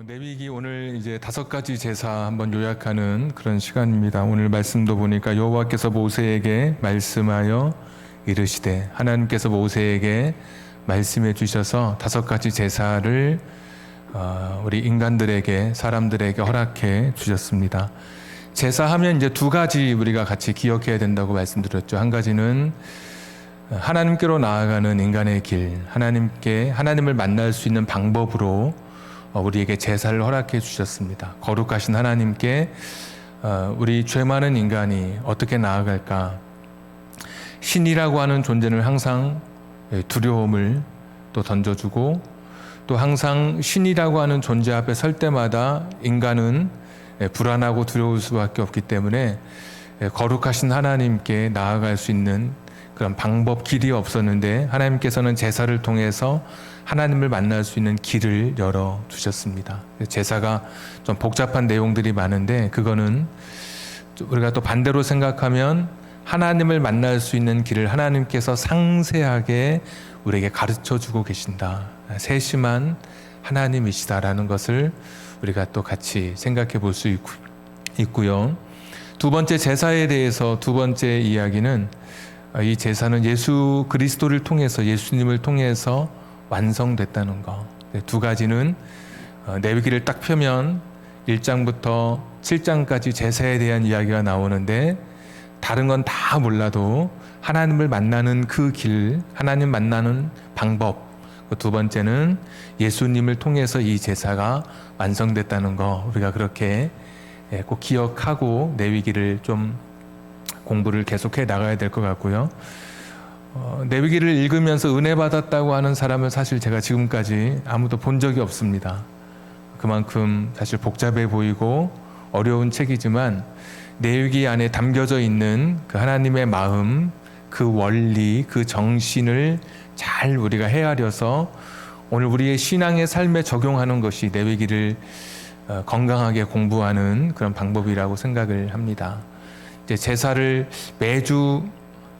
내위기 오늘 이제 5가지 제사 한번 요약하는 그런 시간입니다. 오늘 말씀도 보니까 여호와께서 모세에게 말씀하여 이르시되, 하나님께서 모세에게 말씀해 주셔서 5가지 제사를 우리 인간들에게, 사람들에게 허락해 주셨습니다. 제사하면 이제 2가지 우리가 같이 기억해야 된다고 말씀드렸죠. 한 가지는 하나님께로 나아가는 인간의 길, 하나님을 만날 수 있는 방법으로 우리에게 제사를 허락해 주셨습니다. 거룩하신 하나님께 우리 죄 많은 인간이 어떻게 나아갈까? 신이라고 하는 존재는 항상 두려움을 또 던져주고, 또 항상 신이라고 하는 존재 앞에 설 때마다 인간은 불안하고 두려울 수밖에 없기 때문에 거룩하신 하나님께 나아갈 수 있는 그런 방법, 길이 없었는데 하나님께서는 제사를 통해서 하나님을 만날 수 있는 길을 열어주셨습니다. 제사가 좀 복잡한 내용들이 많은데, 그거는 우리가 또 반대로 생각하면 하나님을 만날 수 있는 길을 하나님께서 상세하게 우리에게 가르쳐주고 계신다. 세심한 하나님이시다라는 것을 우리가 또 같이 생각해 볼 수 있고요. 2번째 제사에 대해서 2번째 이야기는, 이 제사는 예수 그리스도를 통해서, 예수님을 통해서 완성됐다는 거. 2가지는 레위기를 딱 펴면 1장부터 7장까지 제사에 대한 이야기가 나오는데, 다른 건 다 몰라도 하나님을 만나는 그 길, 하나님 만나는 방법, 2번째는 예수님을 통해서 이 제사가 완성됐다는 거, 우리가 그렇게 꼭 기억하고 레위기를 좀 공부를 계속해 나가야 될 것 같고요. 레위기를 읽으면서 은혜 받았다고 하는 사람은 사실 제가 지금까지 아무도 본 적이 없습니다. 그만큼 사실 복잡해 보이고 어려운 책이지만, 레위기 안에 담겨져 있는 그 하나님의 마음, 그 원리, 그 정신을 잘 우리가 헤아려서 오늘 우리의 신앙의 삶에 적용하는 것이 레위기를 건강하게 공부하는 그런 방법이라고 생각을 합니다. 이제 제사를 매주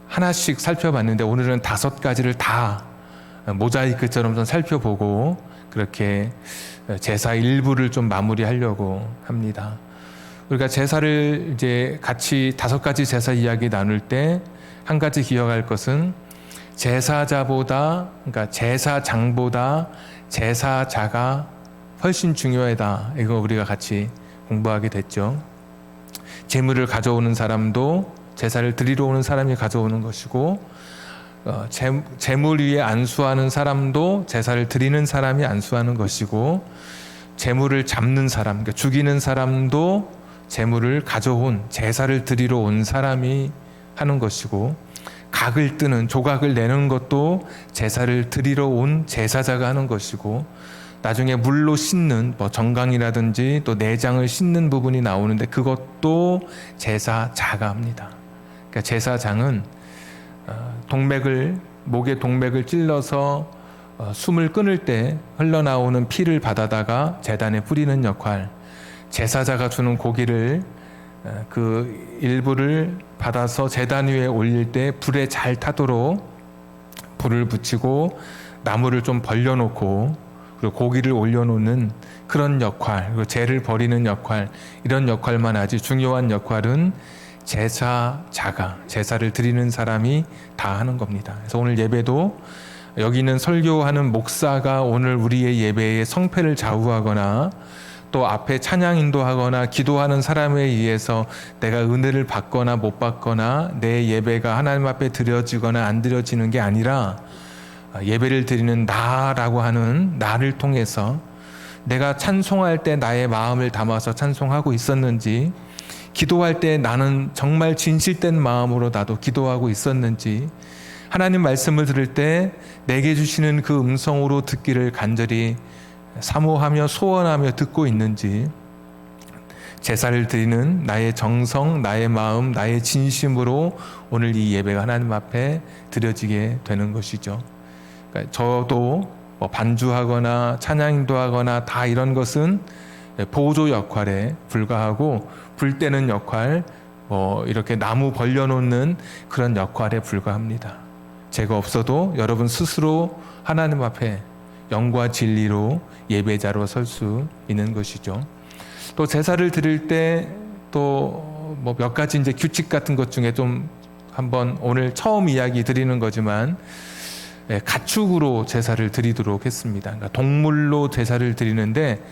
하나씩 살펴봤는데, 오늘은 5가지를 다 모자이크처럼 좀 살펴보고 그렇게 제사 일부를 좀 마무리하려고 합니다. 우리가 제사를 이제 같이 5가지 제사 이야기 나눌 때 한 가지 기억할 것은, 제사자보다, 그러니까 제사장보다 제사자가 훨씬 중요하다. 이거 우리가 같이 공부하게 됐죠. 제물을 가져오는 사람도 제사를 드리러 오는 사람이 가져오는 것이고, 제물 위에 안수하는 사람도 제사를 드리는 사람이 안수하는 것이고, 제물을 잡는 사람, 그러니까 죽이는 사람도 제물을 가져온, 제사를 드리러 온 사람이 하는 것이고, 각을 뜨는, 조각을 내는 것도 제사를 드리러 온 제사자가 하는 것이고, 나중에 물로 씻는 정강이라든지 또 내장을 씻는 부분이 나오는데 그것도 제사자가 합니다. 그러니까 제사장은 목에 동맥을 찔러서 숨을 끊을 때 흘러나오는 피를 받아다가 제단에 뿌리는 역할, 제사자가 주는 고기를 그 일부를 받아서 제단 위에 올릴 때 불에 잘 타도록 불을 붙이고 나무를 좀 벌려놓고, 그리고 고기를 올려놓는 그런 역할, 그리고 죄를 버리는 역할, 이런 역할만 하지 중요한 역할은 제사자가, 제사를 드리는 사람이 다 하는 겁니다. 그래서 오늘 예배도 여기 있는 설교하는 목사가 오늘 우리의 예배의 성패를 좌우하거나, 또 앞에 찬양 인도하거나 기도하는 사람에 의해서 내가 은혜를 받거나 못 받거나 내 예배가 하나님 앞에 드려지거나 안 드려지는 게 아니라, 예배를 드리는 나라고 하는 나를 통해서 내가 찬송할 때 나의 마음을 담아서 찬송하고 있었는지, 기도할 때 나는 정말 진실된 마음으로 나도 기도하고 있었는지, 하나님 말씀을 들을 때 내게 주시는 그 음성으로 듣기를 간절히 사모하며 소원하며 듣고 있는지, 제사를 드리는 나의 정성, 나의 마음, 나의 진심으로 오늘 이 예배가 하나님 앞에 드려지게 되는 것이죠. 그러니까 저도 반주하거나 찬양 인도하거나 다 이런 것은 보조 역할에 불과하고, 불 때는 역할, 이렇게 나무 벌려놓는 그런 역할에 불과합니다. 제가 없어도 여러분 스스로 하나님 앞에 영과 진리로 예배자로 설 수 있는 것이죠. 또 제사를 드릴 때 또 뭐 몇 가지 이제 규칙 같은 것 중에 좀 한번 오늘 처음 이야기 드리는 거지만 가축으로 제사를 드리도록 했습니다. 그러니까 동물로 제사를 드리는데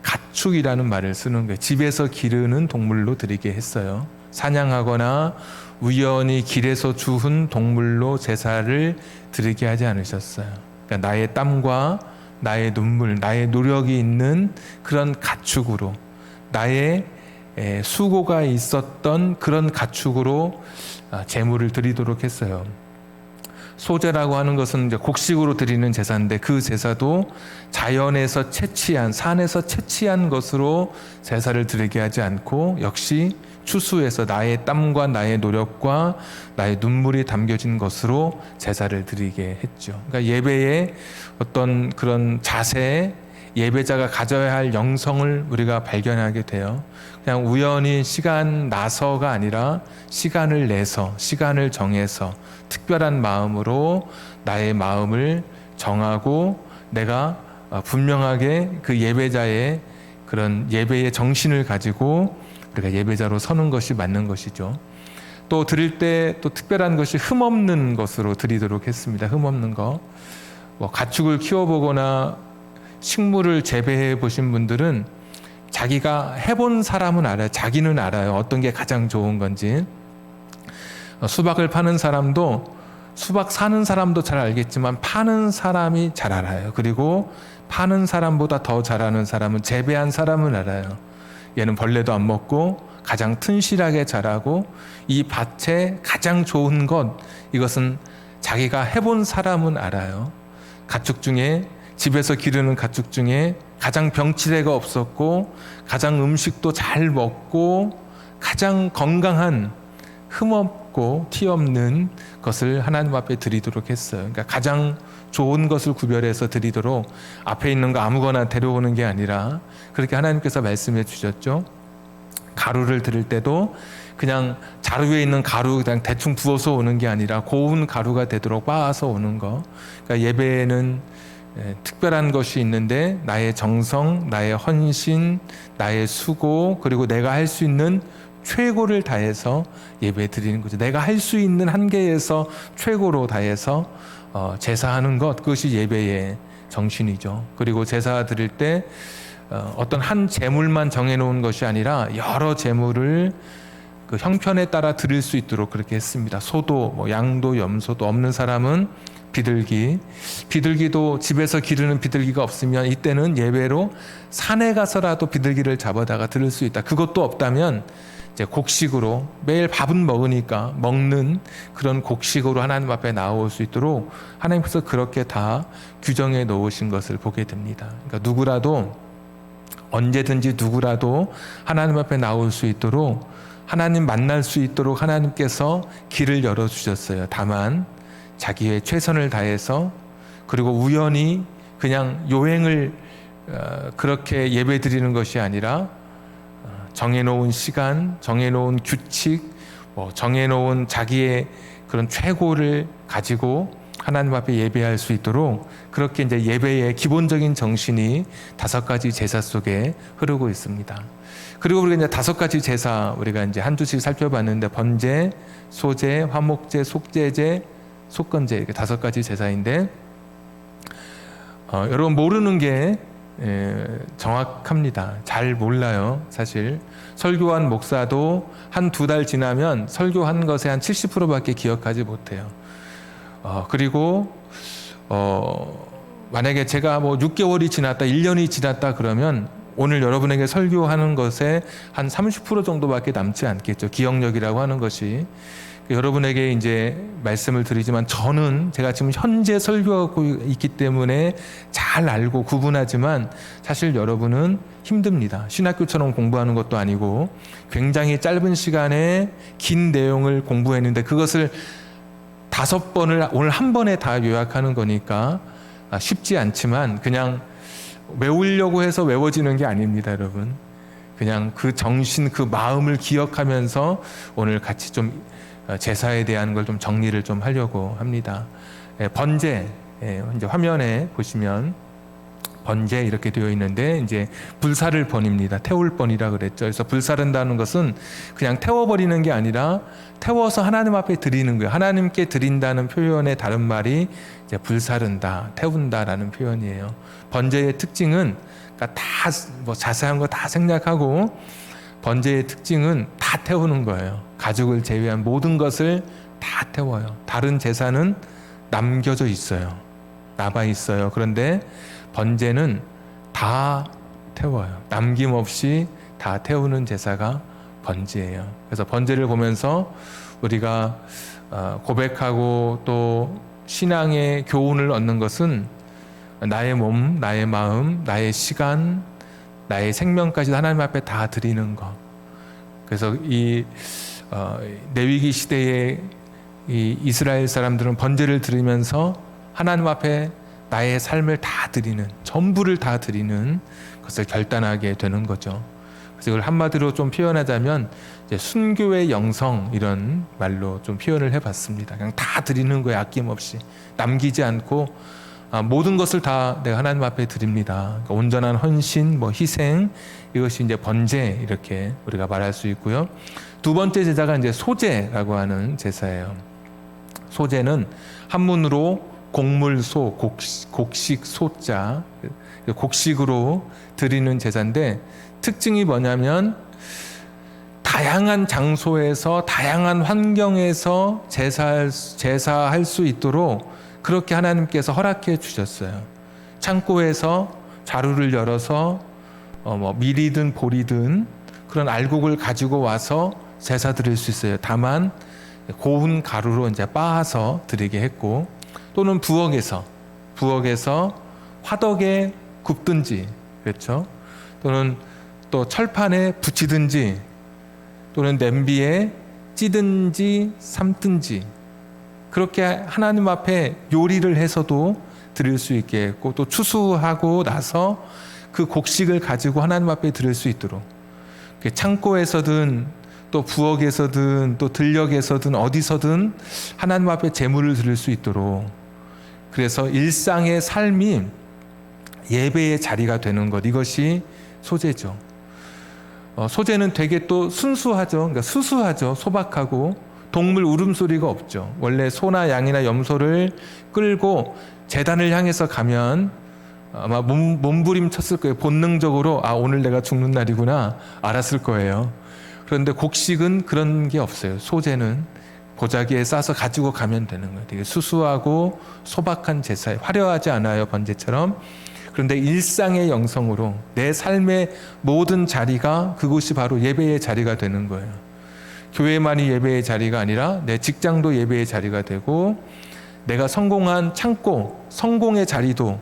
가축이라는 말을 쓰는 거예요. 집에서 기르는 동물로 드리게 했어요. 사냥하거나 우연히 길에서 주운 동물로 제사를 드리게 하지 않으셨어요. 그러니까 나의 땀과 나의 눈물, 나의 노력이 있는 그런 가축으로, 나의 수고가 있었던 그런 가축으로 제물을 드리도록 했어요. 소제라고 하는 것은 이제 곡식으로 드리는 제사인데 그 제사도 자연에서 채취한, 산에서 채취한 것으로 제사를 드리게 하지 않고 역시 추수해서 나의 땀과 나의 노력과 나의 눈물이 담겨진 것으로 제사를 드리게 했죠. 그러니까 예배의 어떤 그런 자세, 예배자가 가져야 할 영성을 우리가 발견하게 돼요. 그냥 우연히 시간 나서가 아니라 시간을 내서, 시간을 정해서 특별한 마음으로 나의 마음을 정하고 내가 분명하게 그 예배자의 그런 예배의 정신을 가지고 우리가 예배자로 서는 것이 맞는 것이죠. 또 드릴 때 또 특별한 것이 흠없는 것으로 드리도록 했습니다. 흠없는 거. 뭐 가축을 키워보거나 식물을 재배해 보신 분들은 자기가 해본 사람은 알아요. 자기는 알아요. 어떤 게 가장 좋은 건지. 수박을 파는 사람도 수박 사는 사람도 잘 알겠지만 파는 사람이 잘 알아요. 그리고 파는 사람보다 더 잘하는 사람은 재배한 사람을 알아요. 얘는 벌레도 안 먹고 가장 튼실하게 자라고 이 밭에 가장 좋은 것, 이것은 자기가 해본 사람은 알아요. 가축 중에, 집에서 기르는 가축 중에 가장 병치레가 없었고 가장 음식도 잘 먹고 가장 건강한, 흠없고 티 없는 것을 하나님 앞에 드리도록 했어요. 그러니까 가장 좋은 것을 구별해서 드리도록, 앞에 있는 거 아무거나 데려오는 게 아니라 그렇게 하나님께서 말씀해 주셨죠. 가루를 드릴 때도 그냥 자루 위에 있는 가루 그냥 대충 부어서 오는 게 아니라 고운 가루가 되도록 빻아서 오는 거. 그러니까 예배에는 특별한 것이 있는데 나의 정성, 나의 헌신, 나의 수고, 그리고 내가 할 수 있는 최고를 다해서 예배 드리는 거죠. 내가 할 수 있는 한계에서 최고로 다해서 제사하는 것, 그것이 예배의 정신이죠. 그리고 제사 드릴 때 어떤 한 제물만 정해놓은 것이 아니라 여러 제물을 그 형편에 따라 드릴 수 있도록 그렇게 했습니다. 소도, 뭐 양도, 염소도, 없는 사람은 비둘기도 집에서 기르는 비둘기가 없으면 이때는 예배로 산에 가서라도 비둘기를 잡아다가 드릴 수 있다. 그것도 없다면 이제 곡식으로, 매일 밥은 먹으니까 먹는 그런 곡식으로 하나님 앞에 나올 수 있도록 하나님께서 그렇게 다 규정해 놓으신 것을 보게 됩니다. 그러니까 누구라도, 언제든지 누구라도 하나님 앞에 나올 수 있도록, 하나님 만날 수 있도록 하나님께서 길을 열어주셨어요. 다만 자기의 최선을 다해서, 그리고 우연히 그냥 요행을 그렇게 예배 드리는 것이 아니라 정해놓은 시간, 정해놓은 규칙, 정해놓은 자기의 그런 최고를 가지고 하나님 앞에 예배할 수 있도록 그렇게 이제 예배의 기본적인 정신이 5가지 제사 속에 흐르고 있습니다. 그리고 우리가 이제 5가지 제사 우리가 이제 한 주씩 살펴봤는데, 번제, 소제, 화목제, 속죄제, 속건제, 이렇게 5가지 제사인데 여러분 모르는 게 정확합니다. 잘 몰라요. 사실 설교한 목사도 한 2달 지나면 설교한 것의 한 70%밖에 기억하지 못해요. 그리고 만약에 제가 뭐 6개월이 지났다, 1년이 지났다 그러면 오늘 여러분에게 설교하는 것에 한 30% 정도밖에 남지 않겠죠. 기억력이라고 하는 것이. 여러분에게 이제 말씀을 드리지만 저는 제가 지금 현재 설교하고 있기 때문에 잘 알고 구분하지만 사실 여러분은 힘듭니다. 신학교처럼 공부하는 것도 아니고 굉장히 짧은 시간에 긴 내용을 공부했는데 그것을 5번을 오늘 한 번에 다 요약하는 거니까 쉽지 않지만 그냥 외우려고 해서 외워지는 게 아닙니다, 여러분. 그냥 그 정신, 그 마음을 기억하면서 오늘 같이 좀 제사에 대한 걸 좀 정리를 좀 하려고 합니다. 번제, 이제 화면에 보시면 번제 이렇게 되어 있는데 이제 불사를 번입니다. 태울 번이라 그랬죠. 그래서 불사른다는 것은 그냥 태워버리는 게 아니라 태워서 하나님 앞에 드리는 거예요. 하나님께 드린다는 표현의 다른 말이 이제 불사른다, 태운다라는 표현이에요. 번제의 특징은 그러니까 다 뭐 자세한 거 다 생략하고 번제의 특징은 다 태우는 거예요. 가족을 제외한 모든 것을 다 태워요. 다른 제사는 남겨져 있어요. 남아 있어요. 그런데 번제는 다 태워요. 남김없이 다 태우는 제사가 번제예요. 그래서 번제를 보면서 우리가 고백하고 또 신앙의 교훈을 얻는 것은 나의 몸, 나의 마음, 나의 시간, 나의 생명까지 하나님 앞에 다 드리는 것. 그래서 이 레위기 시대의 이 이스라엘 사람들은 번제를 드리면서 하나님 앞에 나의 삶을 다 드리는, 전부를 다 드리는 것을 결단하게 되는 거죠. 그래서 이걸 한마디로 좀 표현하자면 이제 순교의 영성 이런 말로 좀 표현을 해봤습니다. 그냥 다 드리는 거예요. 아낌없이 남기지 않고 모든 것을 다 내가 하나님 앞에 드립니다. 그러니까 온전한 헌신, 뭐 희생, 이것이 이제 번제 이렇게 우리가 말할 수 있고요. 두 번째 제사가 이제 소제라고 하는 제사예요. 소제는 한문으로 곡물소, 곡식 소자, 곡식으로 드리는 제사인데 특징이 뭐냐면 다양한 장소에서 다양한 환경에서 제사할 수 있도록 그렇게 하나님께서 허락해 주셨어요. 창고에서 자루를 열어서 뭐 밀이든 보리든 그런 알곡을 가지고 와서 제사 드릴 수 있어요. 다만 고운 가루로 이제 빻아서 드리게 했고, 또는 부엌에서 화덕에 굽든지, 그렇죠? 또는 또 철판에 붙이든지, 또는 냄비에 찌든지 삶든지, 그렇게 하나님 앞에 요리를 해서도 드릴 수 있게 했고, 또 추수하고 나서 그 곡식을 가지고 하나님 앞에 드릴 수 있도록, 창고에서든 또 부엌에서든 또 들녘에서든 어디서든 하나님 앞에 제물을 드릴 수 있도록, 그래서 일상의 삶이 예배의 자리가 되는 것, 이것이 소제죠. 소제는 되게 또 순수하죠. 그러니까 수수하죠. 소박하고 동물 울음소리가 없죠. 원래 소나 양이나 염소를 끌고 제단을 향해서 가면 아마 몸부림쳤을 거예요. 본능적으로 오늘 내가 죽는 날이구나 알았을 거예요. 그런데 곡식은 그런 게 없어요. 소제는 보자기에 싸서 가지고 가면 되는 거예요. 되게 수수하고 소박한 제사에 화려하지 않아요. 번제처럼. 그런데 일상의 영성으로 내 삶의 모든 자리가 그곳이 바로 예배의 자리가 되는 거예요. 교회만이 예배의 자리가 아니라 내 직장도 예배의 자리가 되고, 내가 성공한 창고, 성공의 자리도,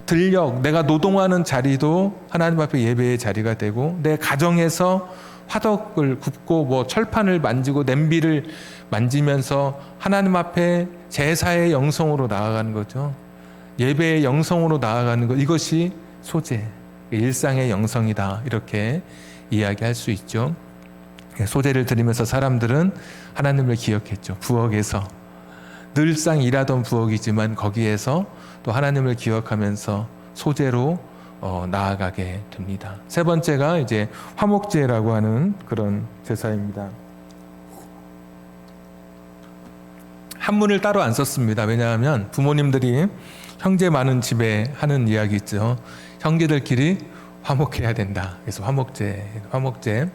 들녘, 내가 노동하는 자리도 하나님 앞에 예배의 자리가 되고, 내 가정에서 화덕을 굽고 뭐 철판을 만지고 냄비를 만지면서 하나님 앞에 제사의 영성으로 나아가는 거죠. 예배의 영성으로 나아가는 것, 이것이 소제, 일상의 영성이다, 이렇게 이야기할 수 있죠. 소제를 드리면서 사람들은 하나님을 기억했죠. 부엌에서 늘상 일하던 부엌이지만 거기에서 또 하나님을 기억하면서 소제로 나아가게 됩니다. 세 번째가 이제 화목제라고 하는 그런 제사입니다. 한문을 따로 안 썼습니다. 왜냐하면 부모님들이 형제 많은 집에 하는 이야기 있죠. 형제들끼리 화목해야 된다. 그래서 화목제.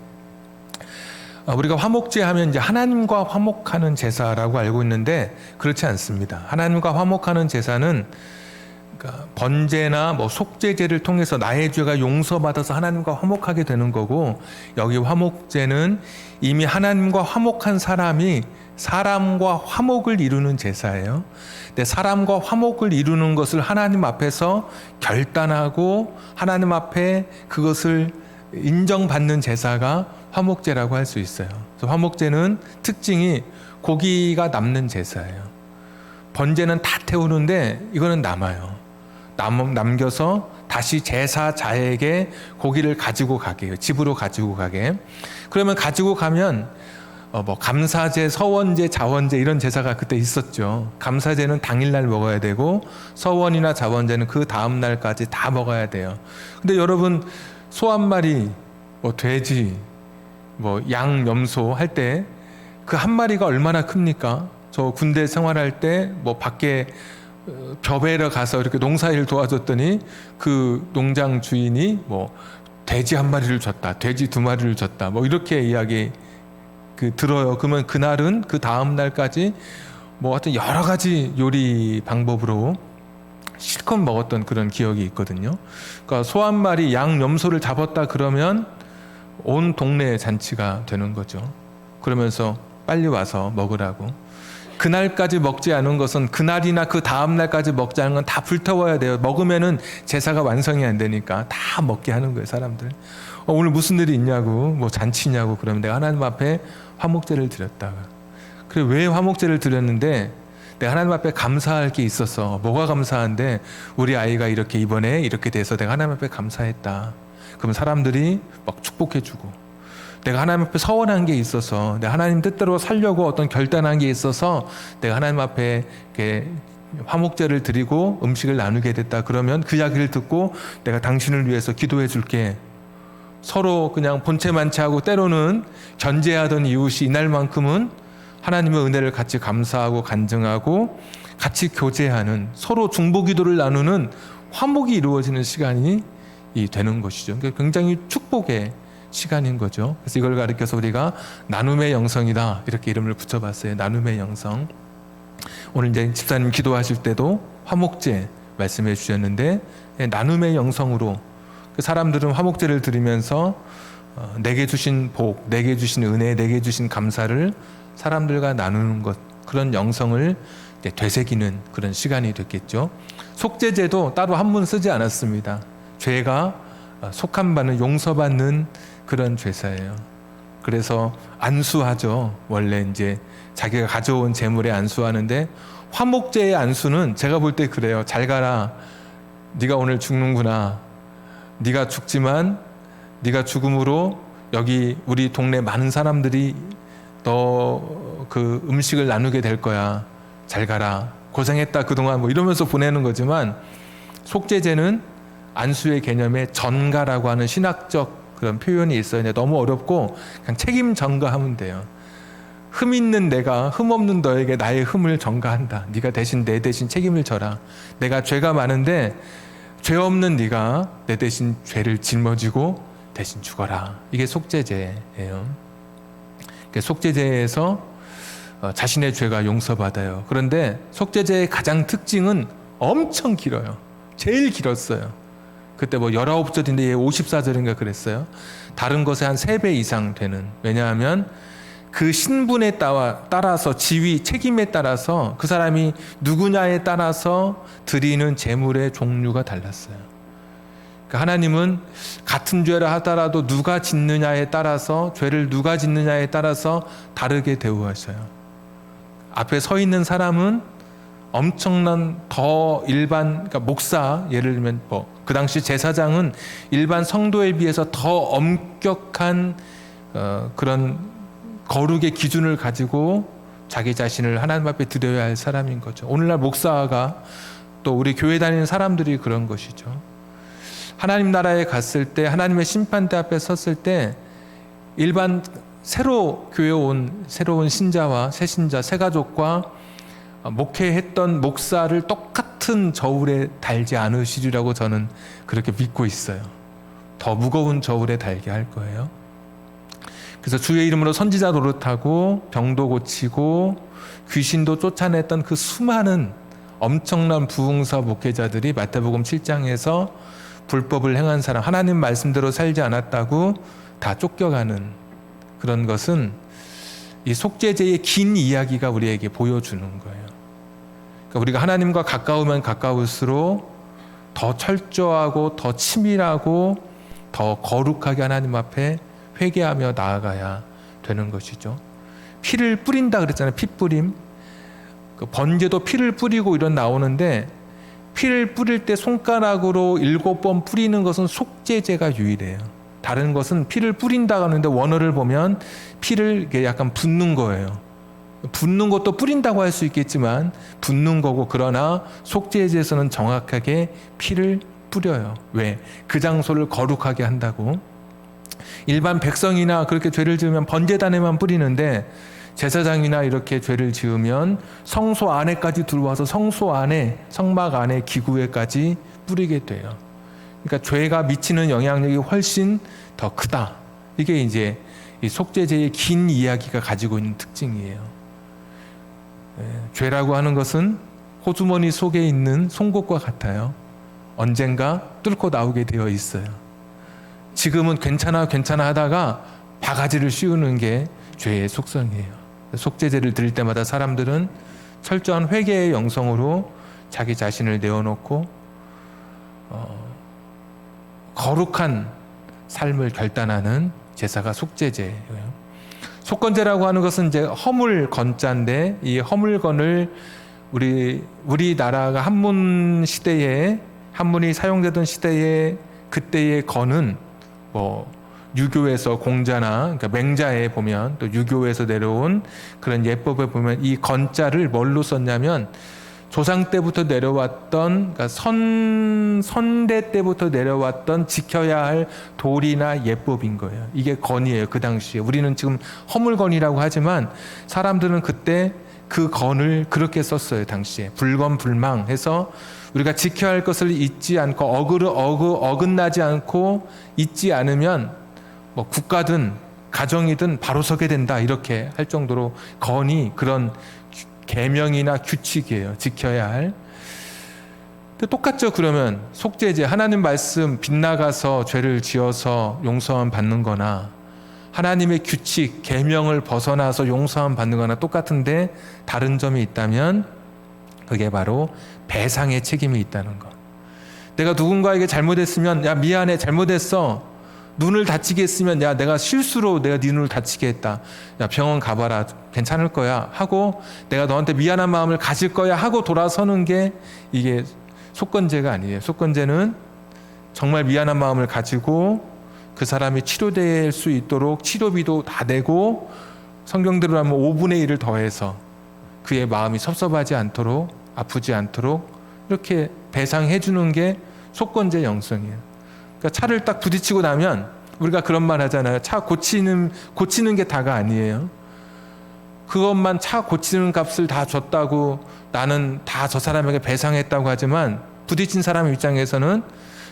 우리가 화목제 하면 이제 하나님과 화목하는 제사라고 알고 있는데 그렇지 않습니다. 하나님과 화목하는 제사는 그러니까 번제나 뭐 속죄제를 통해서 나의 죄가 용서받아서 하나님과 화목하게 되는 거고, 여기 화목제는 이미 하나님과 화목한 사람이 사람과 화목을 이루는 제사예요. 근데 사람과 화목을 이루는 것을 하나님 앞에서 결단하고 하나님 앞에 그것을 인정받는 제사가 화목제라고 할 수 있어요. 그래서 화목제는 특징이 고기가 남는 제사예요. 번제는 다 태우는데 이거는 남아요. 남겨서 다시 제사자에게 고기를 가지고 가게 해요. 집으로 가지고 가게. 그러면 가지고 가면 뭐 감사제, 서원제, 자원제 이런 제사가 그때 있었죠. 감사제는 당일날 먹어야 되고 서원이나 자원제는 그 다음 날까지 다 먹어야 돼요. 근데 여러분 소 한 마리, 뭐 돼지, 뭐 양, 염소 할 때 그 한 마리가 얼마나 큽니까? 저 군대 생활할 때 뭐 밖에 벼베러 가서 이렇게 농사일 도와줬더니 그 농장 주인이 뭐 돼지 한 마리를 줬다, 돼지 두 마리를 줬다, 뭐 이렇게 이야기 들어요. 그러면 그날은 그 다음 날까지 뭐 하여튼 여러 가지 요리 방법으로 실컷 먹었던 그런 기억이 있거든요. 그러니까 소 한 마리, 양, 염소를 잡았다 그러면 온 동네의 잔치가 되는 거죠. 그러면서 빨리 와서 먹으라고. 그날까지 먹지 않은 것은 그날이나 그 다음 날까지 먹지 않은 건 다 불태워야 돼요. 먹으면은 제사가 완성이 안 되니까 다 먹게 하는 거예요, 사람들. 오늘 무슨 일이 있냐고, 뭐 잔치냐고 그러면 내가 하나님 앞에 화목제를 드렸다가. 그래, 왜 화목제를 드렸는데 내가 하나님 앞에 감사할 게 있어서. 뭐가 감사한데 우리 아이가 이렇게 이번에 이렇게 돼서 내가 하나님 앞에 감사했다. 그럼 사람들이 막 축복해주고, 내가 하나님 앞에 서원한 게 있어서, 내가 하나님 뜻대로 살려고 어떤 결단한 게 있어서 내가 하나님 앞에 이렇게 화목제를 드리고 음식을 나누게 됐다. 그러면 그 이야기를 듣고 내가 당신을 위해서 기도해 줄게. 서로 그냥 본체만치하고 때로는 견제하던 이웃이 이날만큼은 하나님의 은혜를 같이 감사하고 간증하고 같이 교제하는, 서로 중보기도를 나누는 화목이 이루어지는 시간이 되는 것이죠. 그러니까 굉장히 축복의 시간인 거죠. 그래서 이걸 가리켜서 우리가 나눔의 영성이다 이렇게 이름을 붙여봤어요. 나눔의 영성. 오늘 이제 집사님 기도하실 때도 화목제 말씀해 주셨는데, 나눔의 영성으로 사람들은 화목제를 드리면서 내게 주신 복, 내게 주신 은혜, 내게 주신 감사를 사람들과 나누는 것, 그런 영성을 되새기는 그런 시간이 됐겠죠. 속죄제도 따로 한문 쓰지 않았습니다. 죄가 속한 바는 용서받는 그런 제사예요. 그래서 안수하죠. 원래 이제 자기가 가져온 재물에 안수하는데, 화목제의 안수는 제가 볼 때 그래요. 잘 가라. 네가 오늘 죽는구나. 네가 죽지만 네가 죽음으로 여기 우리 동네 많은 사람들이 너 그 음식을 나누게 될 거야. 잘 가라. 고생했다 그동안, 뭐 이러면서 보내는 거지만, 속죄제는 안수의 개념에 전가라고 하는 신학적 그런 표현이 있어요. 너무 어렵고 그냥 책임 전가하면 돼요. 흠 있는 내가 흠 없는 너에게 나의 흠을 전가한다. 네가 대신 내 대신 책임을 져라. 내가 죄가 많은데 죄 없는 네가 내 대신 죄를 짊어지고 대신 죽어라. 이게 속죄제예요. 속죄제에서 자신의 죄가 용서받아요. 그런데 속죄제의 가장 특징은 엄청 길어요. 제일 길었어요. 그때 뭐 19절인데 얘 54절인가 그랬어요. 다른 것에 한 3배 이상 되는. 왜냐하면 그 신분에 따라서, 지위, 책임에 따라서, 그 사람이 누구냐에 따라서 드리는 제물의 종류가 달랐어요. 그러니까 하나님은 같은 죄를 하더라도 누가 짓느냐에 따라서, 죄를 누가 짓느냐에 따라서 다르게 대우하셔요. 앞에 서 있는 사람은 엄청난 더 일반, 그러니까 목사, 예를 들면 그 당시 제사장은 일반 성도에 비해서 더 엄격한 그런 거룩의 기준을 가지고 자기 자신을 하나님 앞에 드려야 할 사람인 거죠. 오늘날 목사가, 또 우리 교회 다니는 사람들이 그런 것이죠. 하나님 나라에 갔을 때, 하나님의 심판대 앞에 섰을 때, 일반 새로 교회 온 새로운 신자와 새 신자, 새 가족과 목회했던 목사를 똑같은 저울에 달지 않으시리라고 저는 그렇게 믿고 있어요. 더 무거운 저울에 달게 할 거예요. 그래서 주의 이름으로 선지자 노릇하고 병도 고치고 귀신도 쫓아냈던 그 수많은 엄청난 부흥사 목회자들이 마태복음 7장에서 불법을 행한 사람, 하나님 말씀대로 살지 않았다고 다 쫓겨가는 그런 것은 이 속죄제의 긴 이야기가 우리에게 보여주는 거예요. 그러니까 우리가 하나님과 가까우면 가까울수록 더 철저하고 더 치밀하고 더 거룩하게 하나님 앞에 회개하며 나아가야 되는 것이죠. 피를 뿌린다 그랬잖아요. 피 뿌림. 그 번제도 피를 뿌리고 이런 나오는데, 피를 뿌릴 때 손가락으로 7번 뿌리는 것은 속죄제가 유일해요. 다른 것은 피를 뿌린다고 하는데 원어를 보면 피를 이렇게 약간 붓는 거예요. 붓는 것도 뿌린다고 할 수 있겠지만 붓는 거고, 그러나 속죄제에서는 정확하게 피를 뿌려요. 왜? 그 장소를 거룩하게 한다고. 일반 백성이나 그렇게 죄를 지으면 번제단에만 뿌리는데, 제사장이나 이렇게 죄를 지으면 성소 안에까지 들어와서 성소 안에, 성막 안에 기구에까지 뿌리게 돼요. 그러니까 죄가 미치는 영향력이 훨씬 더 크다. 이게 이제 이 속죄제의 긴 이야기가 가지고 있는 특징이에요. 죄라고 하는 것은 호주머니 속에 있는 송곳과 같아요. 언젠가 뚫고 나오게 되어 있어요. 지금은 괜찮아 하다가 바가지를 씌우는 게 죄의 속성이에요. 속죄제를 드릴 때마다 사람들은 철저한 회개의 영성으로 자기 자신을 내어놓고 거룩한 삶을 결단하는 제사가 속죄제예요. 속건제라고 하는 것은 이제 허물건자인데, 이 허물건을 우리나라가 한문 시대에, 한문이 사용되던 시대에 그때의 건은 뭐 유교에서 공자나, 그러니까 맹자에 보면, 또 유교에서 내려온 그런 예법에 보면 이 건자를 뭘로 썼냐면 조상 때부터 내려왔던, 그러니까 선대 때부터 내려왔던 지켜야 할 도리나 예법인 거예요. 이게 건이에요. 그 당시에 우리는 지금 허물건이라고 하지만 사람들은 그때 그 건을 그렇게 썼어요. 당시에 불건불망해서 우리가 지켜야 할 것을 잊지 않고 어긋나지 않고 잊지 않으면 뭐 국가든 가정이든 바로 서게 된다, 이렇게 할 정도로 건이 그런 계명이나 규칙이에요. 지켜야 할. 근데 똑같죠. 그러면 속죄제, 하나님 말씀 빗나가서 죄를 지어서 용서함 받는 거나, 하나님의 규칙, 계명을 벗어나서 용서함 받는 거나 똑같은데 다른 점이 있다면 그게 바로 배상의 책임이 있다는 거. 내가 누군가에게 잘못했으면, 야 미안해, 잘못했어, 눈을 다치게 했으면, 야 내가 실수로 내가 네 눈을 다치게 했다, 야 병원 가봐라, 괜찮을 거야 하고 내가 너한테 미안한 마음을 가질 거야 하고 돌아서는 게 이게 속건제가 아니에요. 속건제는 정말 미안한 마음을 가지고 그 사람이 치료될 수 있도록 치료비도 다 내고, 성경대로 하면 5분의 1을 더해서 그의 마음이 섭섭하지 않도록, 아프지 않도록 이렇게 배상해 주는 게 속건제 영성이에요. 그러니까 차를 딱 부딪히고 나면 우리가 그런 말 하잖아요. 차 고치는 게 다가 아니에요. 그것만 차 고치는 값을 다 줬다고 나는 다 저 사람에게 배상했다고 하지만, 부딪힌 사람 입장에서는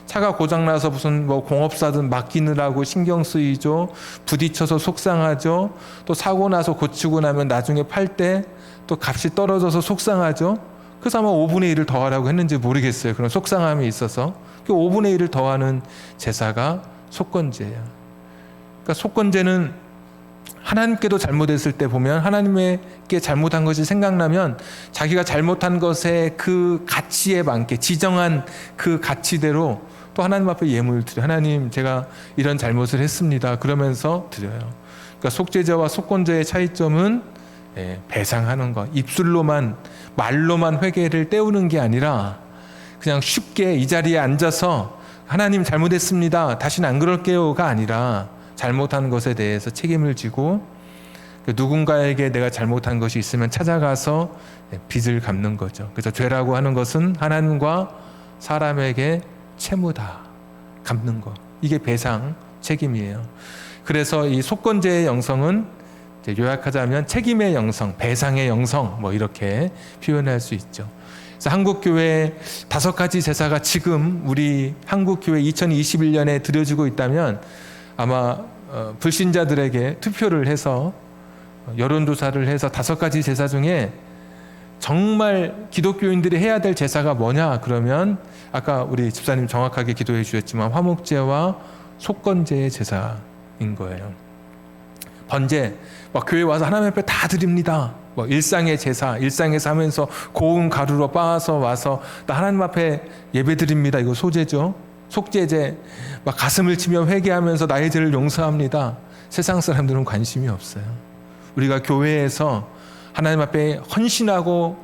차가 고장나서 무슨 뭐 공업사든 맡기느라고 신경 쓰이죠. 부딪혀서 속상하죠. 또 사고 나서 고치고 나면 나중에 팔 때 또 값이 떨어져서 속상하죠. 그래서 아마 5분의 1을 더하라고 했는지 모르겠어요. 그런 속상함이 있어서 그 5분의 1을 더하는 제사가 속건제예요. 그러니까 속건제는 하나님께도 잘못했을 때 보면, 하나님께 잘못한 것이 생각나면 자기가 잘못한 것의 그 가치에 맞게 지정한 그 가치대로 또 하나님 앞에 예물을 드려요. 하나님, 제가 이런 잘못을 했습니다, 그러면서 드려요. 그러니까 속죄제와 속건제의 차이점은 배상하는 것, 입술로만, 말로만 회개를 때우는 게 아니라 그냥 쉽게 이 자리에 앉아서 하나님 잘못했습니다, 다시는 안 그럴게요가 아니라 잘못한 것에 대해서 책임을 지고, 누군가에게 내가 잘못한 것이 있으면 찾아가서 빚을 갚는 거죠. 그래서 죄라고 하는 것은 하나님과 사람에게 채무다, 갚는 거. 이게 배상 책임이에요. 그래서 이 속건제의 영성은 요약하자면 책임의 영성, 배상의 영성, 뭐 이렇게 표현할 수 있죠. 그래서 한국교회 5가지 제사가 지금 우리 한국교회 2021년에 드려지고 있다면 아마 불신자들에게 투표를 해서 여론조사를 해서 5가지 제사 중에 정말 기독교인들이 해야 될 제사가 뭐냐 그러면, 아까 우리 집사님 정확하게 기도해 주셨지만 화목제와 속건제의 제사인 거예요. 번제, 교회 와서 하나님 앞에 다 드립니다. 일상의 제사, 일상에서 하면서 고운 가루로 빻아서 와서 나 하나님 앞에 예배 드립니다, 이거 소제죠. 속죄제, 가슴을 치며 회개하면서 나의 죄를 용서합니다. 세상 사람들은 관심이 없어요. 우리가 교회에서 하나님 앞에 헌신하고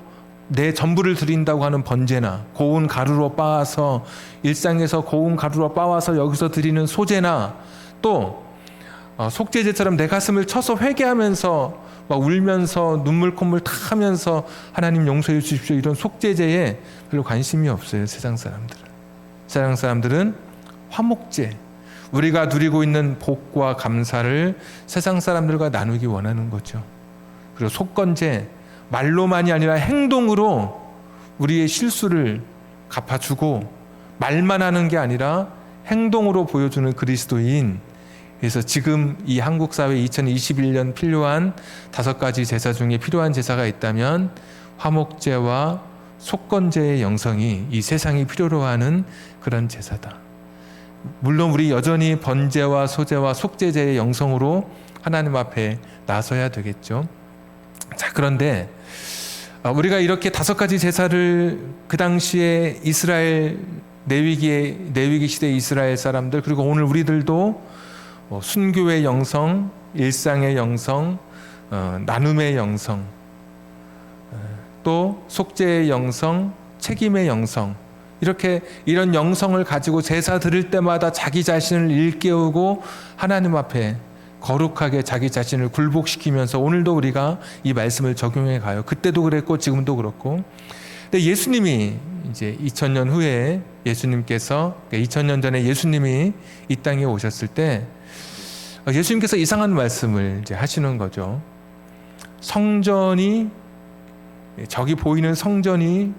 내 전부를 드린다고 하는 번제나, 고운 가루로 빻아서 일상에서 고운 가루로 빻아서 여기서 드리는 소제나, 또 속죄제처럼 내 가슴을 쳐서 회개하면서 막 울면서 눈물 콧물 다 하면서 하나님 용서해 주십시오 이런 속죄제에 별로 관심이 없어요. 세상 사람들은 화목제, 우리가 누리고 있는 복과 감사를 세상 사람들과 나누기 원하는 거죠. 그리고 속건제, 말로만이 아니라 행동으로 우리의 실수를 갚아주고 말만 하는 게 아니라 행동으로 보여주는 그리스도인. 그래서 지금 이 한국 사회 2021년 필요한 5가지 제사 중에 필요한 제사가 있다면 화목제와 속건제의 영성이 이 세상이 필요로 하는 그런 제사다. 물론 우리 여전히 번제와 소제와 속죄제의 영성으로 하나님 앞에 나서야 되겠죠. 자, 그런데 우리가 이렇게 5가지 제사를 그 당시에 이스라엘 내위기 시대 이스라엘 사람들, 그리고 오늘 우리들도 순교의 영성, 일상의 영성, 나눔의 영성, 또 속죄의 영성, 책임의 영성, 이렇게 이런 영성을 가지고 제사 드릴 때마다 자기 자신을 일깨우고 하나님 앞에 거룩하게 자기 자신을 굴복시키면서 오늘도 우리가 이 말씀을 적용해 가요. 그때도 그랬고 지금도 그렇고. 근데 예수님이 이제 2000년 후에 예수님께서 2000년 전에 예수님이 이 땅에 오셨을 때 예수님께서 이상한 말씀을 이제 하시는 거죠. 성전이, 저기 보이는 성전이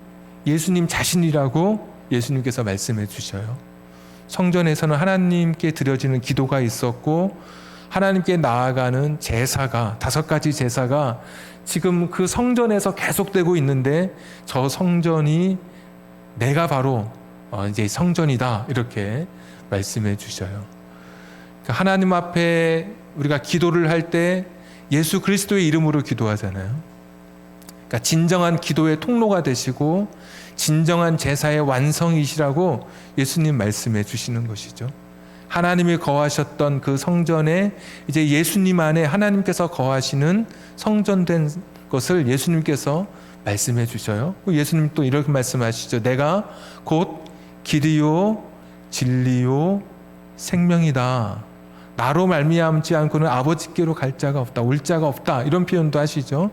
예수님 자신이라고 예수님께서 말씀해 주셔요. 성전에서는 하나님께 드려지는 기도가 있었고 하나님께 나아가는 제사가 5가지 제사가 지금 그 성전에서 계속되고 있는데 저 성전이 내가 바로 이제 성전이다 이렇게 말씀해 주셔요. 그러니까 하나님 앞에 우리가 기도를 할 때 예수 그리스도의 이름으로 기도하잖아요. 그러니까 진정한 기도의 통로가 되시고 진정한 제사의 완성이시라고 예수님 말씀해 주시는 것이죠. 하나님이 거하셨던 그 성전에 이제 예수님 안에 하나님께서 거하시는 성전된 것을 예수님께서 말씀해 주셔요. 예수님 또 이렇게 말씀하시죠. 내가 곧 길이요 진리요 생명이다. 나로 말미암지 않고는 아버지께로 갈 자가 없다. 올 자가 없다. 이런 표현도 하시죠.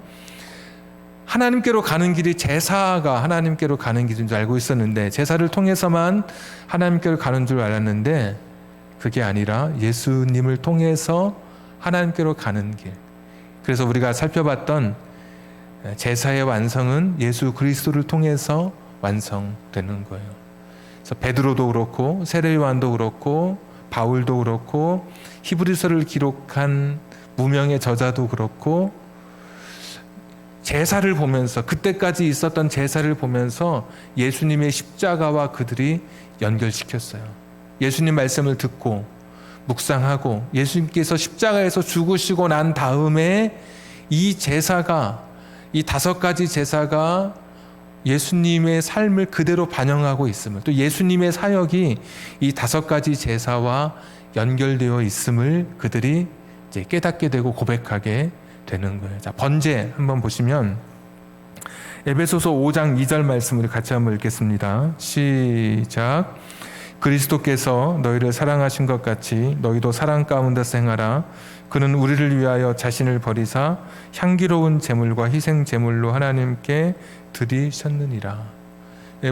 하나님께로 가는 길이 제사가 하나님께로 가는 길인 줄 알고 있었는데 제사를 통해서만 하나님께로 가는 줄 알았는데 그게 아니라 예수님을 통해서 하나님께로 가는 길. 그래서 우리가 살펴봤던 제사의 완성은 예수 그리스도를 통해서 완성되는 거예요. 그래서 베드로도 그렇고 세례 요한도 그렇고 바울도 그렇고 히브리서를 기록한 무명의 저자도 그렇고 제사를 보면서 그때까지 있었던 제사를 보면서 예수님의 십자가와 그들이 연결시켰어요. 예수님 말씀을 듣고 묵상하고 예수님께서 십자가에서 죽으시고 난 다음에 이 제사가 이 5가지 제사가 예수님의 삶을 그대로 반영하고 있음을 또 예수님의 사역이 이 5가지 제사와 연결되어 있음을 그들이 이제 깨닫게 되고 고백하게 되는 거예요. 자, 번제 한번 보시면 에베소서 5장 2절 말씀을 같이 한번 읽겠습니다. 시작. 그리스도께서 너희를 사랑하신 것 같이 너희도 사랑 가운데서 행하라. 그는 우리를 위하여 자신을 버리사 향기로운 제물과 희생 제물로 하나님께 드리셨느니라.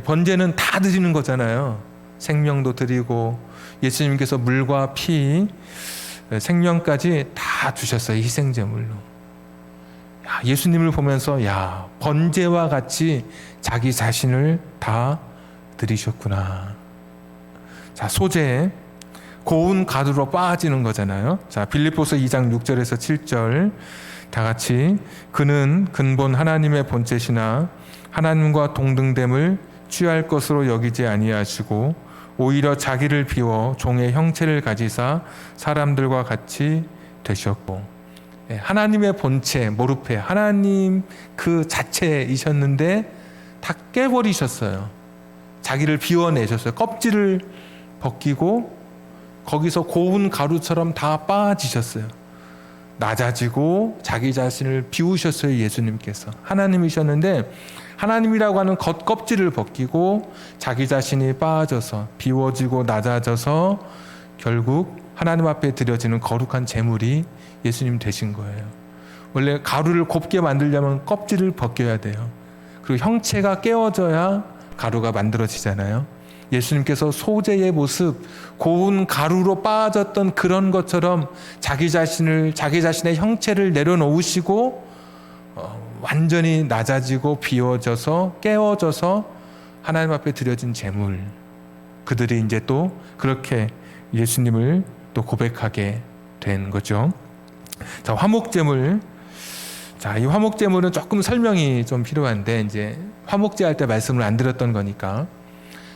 번제는 다 드리는 거잖아요. 생명도 드리고 예수님께서 물과 피, 생명까지 다 주셨어요. 희생 제물로. 예수님을 보면서 번제와 같이 자기 자신을 다 드리셨구나. 자, 소제, 고운 가루로 빠지는 거잖아요. 자, 빌립보서 2장 6절에서 7절 다 같이 그는 근본 하나님의 본체시나 하나님과 동등됨을 취할 것으로 여기지 아니하시고 오히려 자기를 비워 종의 형체를 가지사 사람들과 같이 되셨고 하나님의 본체, 모르페, 하나님 그 자체이셨는데 다 깨버리셨어요. 자기를 비워내셨어요. 껍질을 벗기고 거기서 고운 가루처럼 다 빠지셨어요. 낮아지고 자기 자신을 비우셨어요. 예수님께서 하나님이셨는데 하나님이라고 하는 겉껍질을 벗기고 자기 자신이 빠져서 비워지고 낮아져서 결국 하나님 앞에 드려지는 거룩한 제물이 예수님 되신 거예요. 원래 가루를 곱게 만들려면 껍질을 벗겨야 돼요. 그리고 형체가 깨어져야 가루가 만들어지잖아요. 예수님께서 소재의 모습, 고운 가루로 빠졌던 그런 것처럼 자기 자신의 형체를 내려놓으시고 완전히 낮아지고 비워져서 깨어져서 하나님 앞에 드려진 제물, 그들이 이제 또 그렇게 예수님을 또 고백하게 된 거죠. 자, 화목제물. 자, 이 화목제물은 조금 설명이 좀 필요한데, 이제 화목제 할 때 말씀을 안 드렸던 거니까,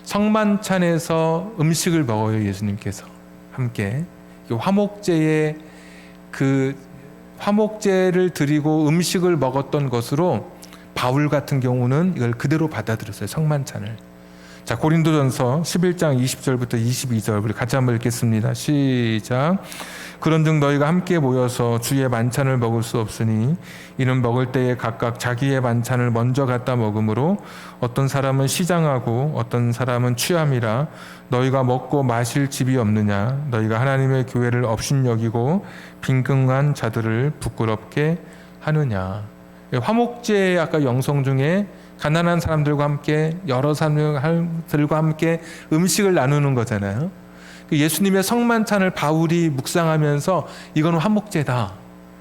성만찬에서 음식을 먹어요. 예수님께서 함께 화목제에 그 화목제를 드리고 음식을 먹었던 것으로 바울 같은 경우는 이걸 그대로 받아들였어요. 성만찬을. 자, 고린도전서 11장 20절부터 22절 우리 같이 한번 읽겠습니다. 시작. 그런즉 너희가 함께 모여서 주의 만찬을 먹을 수 없으니 이는 먹을 때에 각각 자기의 만찬을 먼저 갖다 먹으므로 어떤 사람은 시장하고 어떤 사람은 취함이라. 너희가 먹고 마실 집이 없느냐. 너희가 하나님의 교회를 업신여기고 빈궁한 자들을 부끄럽게 하느냐. 화목제의 아까 영성 중에 가난한 사람들과 함께 여러 사람들과 함께 음식을 나누는 거잖아요. 예수님의 성만찬을 바울이 묵상하면서 이건 화목제다.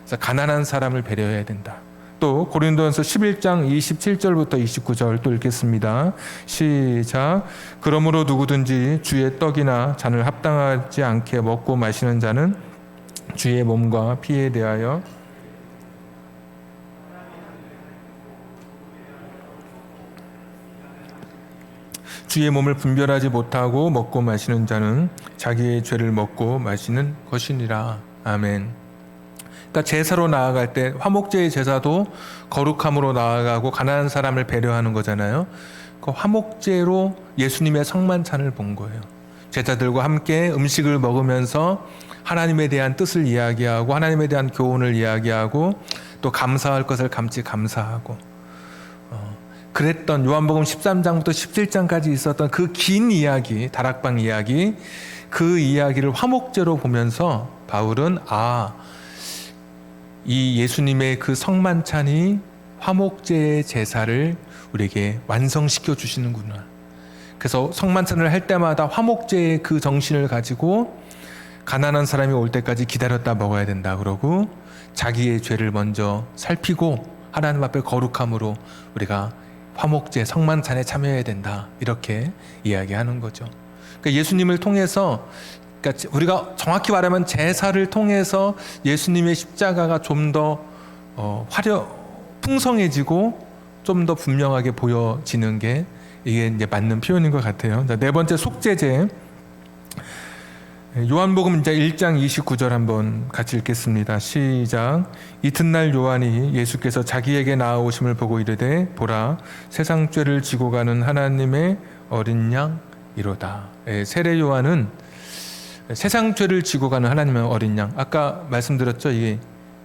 그래서 가난한 사람을 배려해야 된다. 또 고린도전서 11장 27절부터 29절 또 읽겠습니다. 시작. 그러므로 누구든지 주의 떡이나 잔을 합당하지 않게 먹고 마시는 자는 주의 몸과 피에 대하여 주의 몸을 분별하지 못하고 먹고 마시는 자는 자기의 죄를 먹고 마시는 것이니라. 아멘. 그러니까 제사로 나아갈 때 화목제의 제사도 거룩함으로 나아가고 가난한 사람을 배려하는 거잖아요. 그 화목제로 예수님의 성만찬을 본 거예요. 제자들과 함께 음식을 먹으면서 하나님에 대한 뜻을 이야기하고 하나님에 대한 교훈을 이야기하고 또 감사할 것을 감사하고 그랬던 요한복음 13장부터 17장까지 있었던 그 긴 이야기, 다락방 이야기, 그 이야기를 화목제로 보면서 바울은 이 예수님의 그 성만찬이 화목제의 제사를 우리에게 완성시켜 주시는구나. 그래서 성만찬을 할 때마다 화목제의 그 정신을 가지고 가난한 사람이 올 때까지 기다렸다 먹어야 된다 그러고 자기의 죄를 먼저 살피고 하나님 앞에 거룩함으로 우리가 화목제 성만찬에 참여해야 된다. 이렇게 이야기하는 거죠. 그러니까 예수님을 통해서, 그러니까 우리가 정확히 말하면 제사를 통해서 예수님의 십자가가 좀 더 풍성해지고 좀 더 분명하게 보여지는 게 이게 이제 맞는 표현인 것 같아요. 자, 네 번째 속죄제. 요한복음 이제 1장 29절 한번 같이 읽겠습니다. 시작. 이튿날 요한이 예수께서 자기에게 나아오심을 보고 이르되 보라 세상 죄를 지고 가는 하나님의 어린 양이로다. 세례 요한은 세상 죄를 지고 가는 하나님의 어린 양. 아까 말씀드렸죠.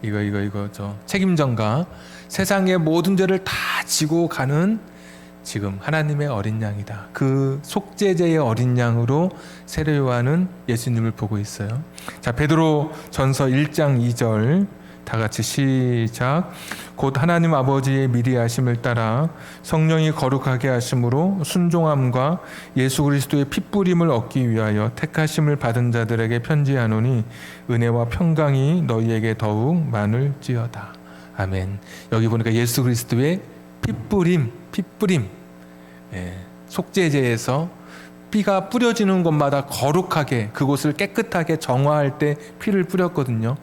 이거 책임전가 세상의 모든 죄를 다 지고 가는 지금 하나님의 어린 양이다. 그 속죄제의 어린 양으로 세례 요한은 예수님을 보고 있어요. 자, 베드로 전서 1장 2절 다 같이 시작. 곧 하나님 아버지의 미리 하심을 따라 성령이 거룩하게 하심으로 순종함과 예수 그리스도의 핏부림을 얻기 위하여 택하심을 받은 자들에게 편지하노니 은혜와 평강이 너희에게 더욱 많을지어다. 아멘. 여기 보니까 예수 그리스도의 핏부림. 속죄제에서 피가 뿌려지는 곳마다 거룩하게 그곳을 깨끗하게 정화할 때 피를 뿌렸거든요.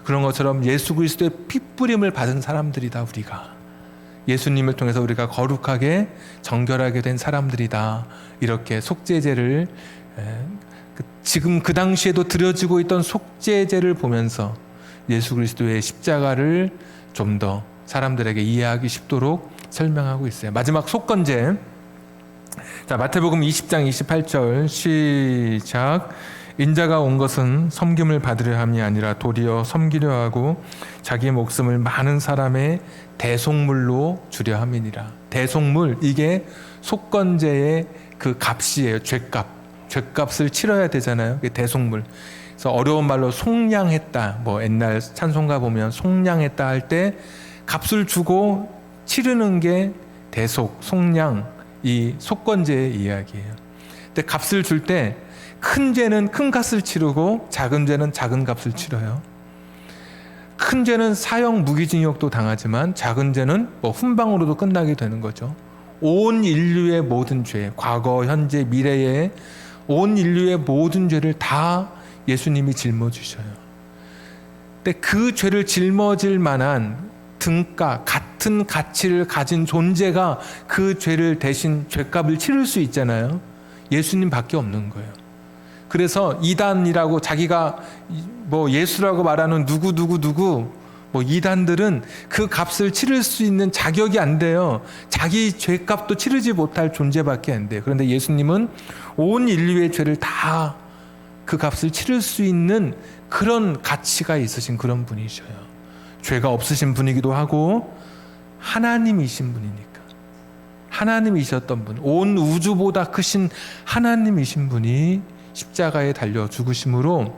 그런 것처럼 예수 그리스도의 핏부림을 받은 사람들이다. 우리가 예수님을 통해서 우리가 거룩하게 정결하게 된 사람들이다. 이렇게 속죄제를 지금 그 당시에도 드려지고 있던 속죄제를 보면서 예수 그리스도의 십자가를 좀 더 사람들에게 이해하기 쉽도록 설명하고 있어요. 마지막 속건제. 자, 마태복음 20장 28절 시작. 인자가 온 것은 섬김을 받으려 함이 아니라 도리어 섬기려 하고 자기 목숨을 많은 사람의 대속물로 주려 함이니라. 대속물, 이게 속건제의 그 값이에요. 죗값을 치러야 되잖아요. 대속물. 그래서 어려운 말로 속량했다. 뭐 옛날 찬송가 보면 속량했다 할 때 값을 주고 치르는 게 대속, 속량, 이 속건제의 이야기예요. 근데 값을 줄 때 큰 죄는 큰 값을 치르고 작은 죄는 작은 값을 치러요. 큰 죄는 사형 무기징역도 당하지만 작은 죄는 뭐 훈방으로도 끝나게 되는 거죠. 온 인류의 모든 죄, 과거, 현재, 미래의 온 인류의 모든 죄를 다 예수님이 짊어지셔요. 근데 그 죄를 짊어질 만한 등가, 같은 가치를 가진 존재가 그 죄를 대신 죄값을 치를 수 있잖아요. 예수님밖에 없는 거예요. 그래서 이단이라고 자기가 뭐 예수라고 말하는 누구 뭐 이단들은 그 값을 치를 수 있는 자격이 안 돼요. 자기 죄값도 치르지 못할 존재밖에 안 돼요. 그런데 예수님은 온 인류의 죄를 다 그 값을 치를 수 있는 그런 가치가 있으신 그런 분이셔요. 죄가 없으신 분이기도 하고 하나님이신 분이니까. 하나님이셨던 분, 온 우주보다 크신 하나님이신 분이 십자가에 달려 죽으심으로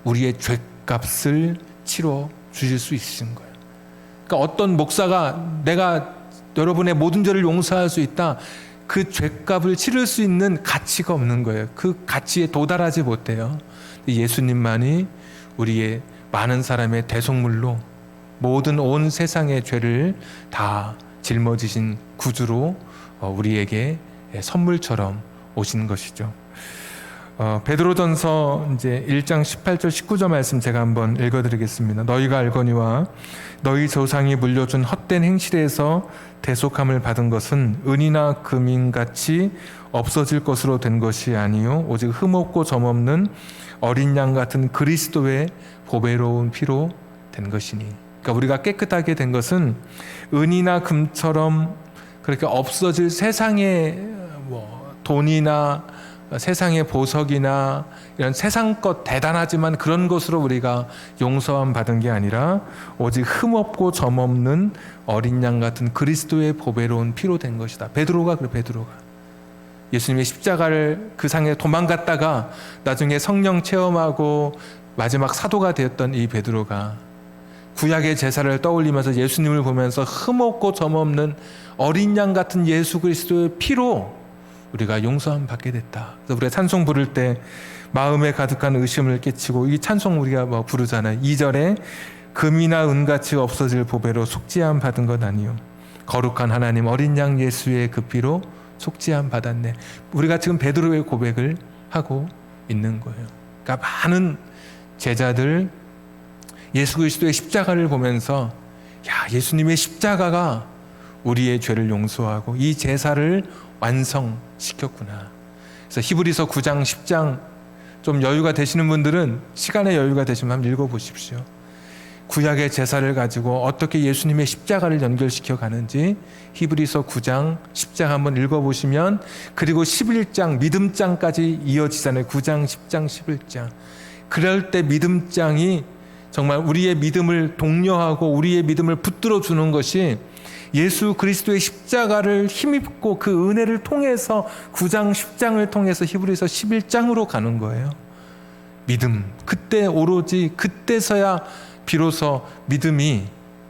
우리의 죄값을 치러 주실 수 있으신 거예요. 그러니까 어떤 목사가 내가 여러분의 모든 죄를 용서할 수 있다, 그 죄값을 치를 수 있는 가치가 없는 거예요. 그 가치에 도달하지 못해요. 예수님만이 우리의 많은 사람의 대속물로 모든 온 세상의 죄를 다 짊어지신 구주로 우리에게 선물처럼 오신 것이죠. 베드로전서 이제 1장 18절 19절 말씀 제가 한번 읽어드리겠습니다. 너희가 알거니와 너희 조상이 물려준 헛된 행실에서 대속함을 받은 것은 은이나 금인같이 없어질 것으로 된 것이 아니요 오직 흠없고 점없는 어린 양 같은 그리스도의 보배로운 피로 된 것이니. 그러니까 우리가 깨끗하게 된 것은 은이나 금처럼 그렇게 없어질 세상의 뭐 돈이나 세상의 보석이나 이런 세상 것 대단하지만 그런 것으로 우리가 용서함 받은 게 아니라 오직 흠없고 점없는 어린 양 같은 그리스도의 보배로운 피로 된 것이다. 베드로가 예수님의 십자가를 그 상에 도망갔다가 나중에 성령 체험하고 마지막 사도가 되었던 이 베드로가 구약의 제사를 떠올리면서 예수님을 보면서 흠없고 점없는 어린 양 같은 예수 그리스도의 피로 우리가 용서함 받게 됐다. 그래서 우리가 찬송 부를 때 마음에 가득한 의심을 깨치고 이 찬송 우리가 뭐 부르잖아요. 2절에 금이나 은같이 없어질 보배로 속죄함 받은 것 아니요 거룩한 하나님 어린 양 예수의 그 피로 속죄함 받았네. 우리가 지금 베드로의 고백을 하고 있는 거예요. 그러니까 많은 제자들 예수 그리스도의 십자가를 보면서 야, 예수님의 십자가가 우리의 죄를 용서하고 이 제사를 완성시켰구나. 그래서 히브리서 9장 10장 좀 여유가 되시는 분들은 시간의 여유가 되시면 한번 읽어보십시오. 구약의 제사를 가지고 어떻게 예수님의 십자가를 연결시켜 가는지 히브리서 9장 10장 한번 읽어보시면, 그리고 11장 믿음장까지 이어지잖아요. 9장 10장 11장. 그럴 때 믿음장이 정말 우리의 믿음을 독려하고 우리의 믿음을 붙들어 주는 것이 예수 그리스도의 십자가를 힘입고 그 은혜를 통해서 9장 10장을 통해서 히브리서 11장으로 가는 거예요. 믿음. 그때 오로지 그때서야 비로소 믿음이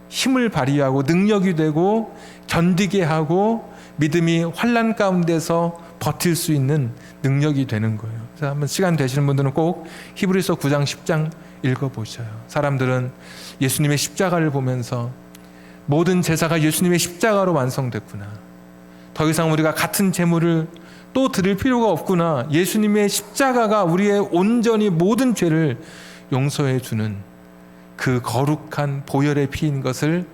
힘을 발휘하고 능력이 되고 견디게 하고 믿음이 환난 가운데서 버틸 수 있는 능력이 되는 거예요. 그래서 한번 시간 되시는 분들은 꼭 히브리서 9장 10장 읽어보셔요. 사람들은 예수님의 십자가를 보면서 모든 제사가 예수님의 십자가로 완성됐구나. 더 이상 우리가 같은 제물을 또 드릴 필요가 없구나. 예수님의 십자가가 우리의 온전히 모든 죄를 용서해 주는 그 거룩한 보혈의 피인 것을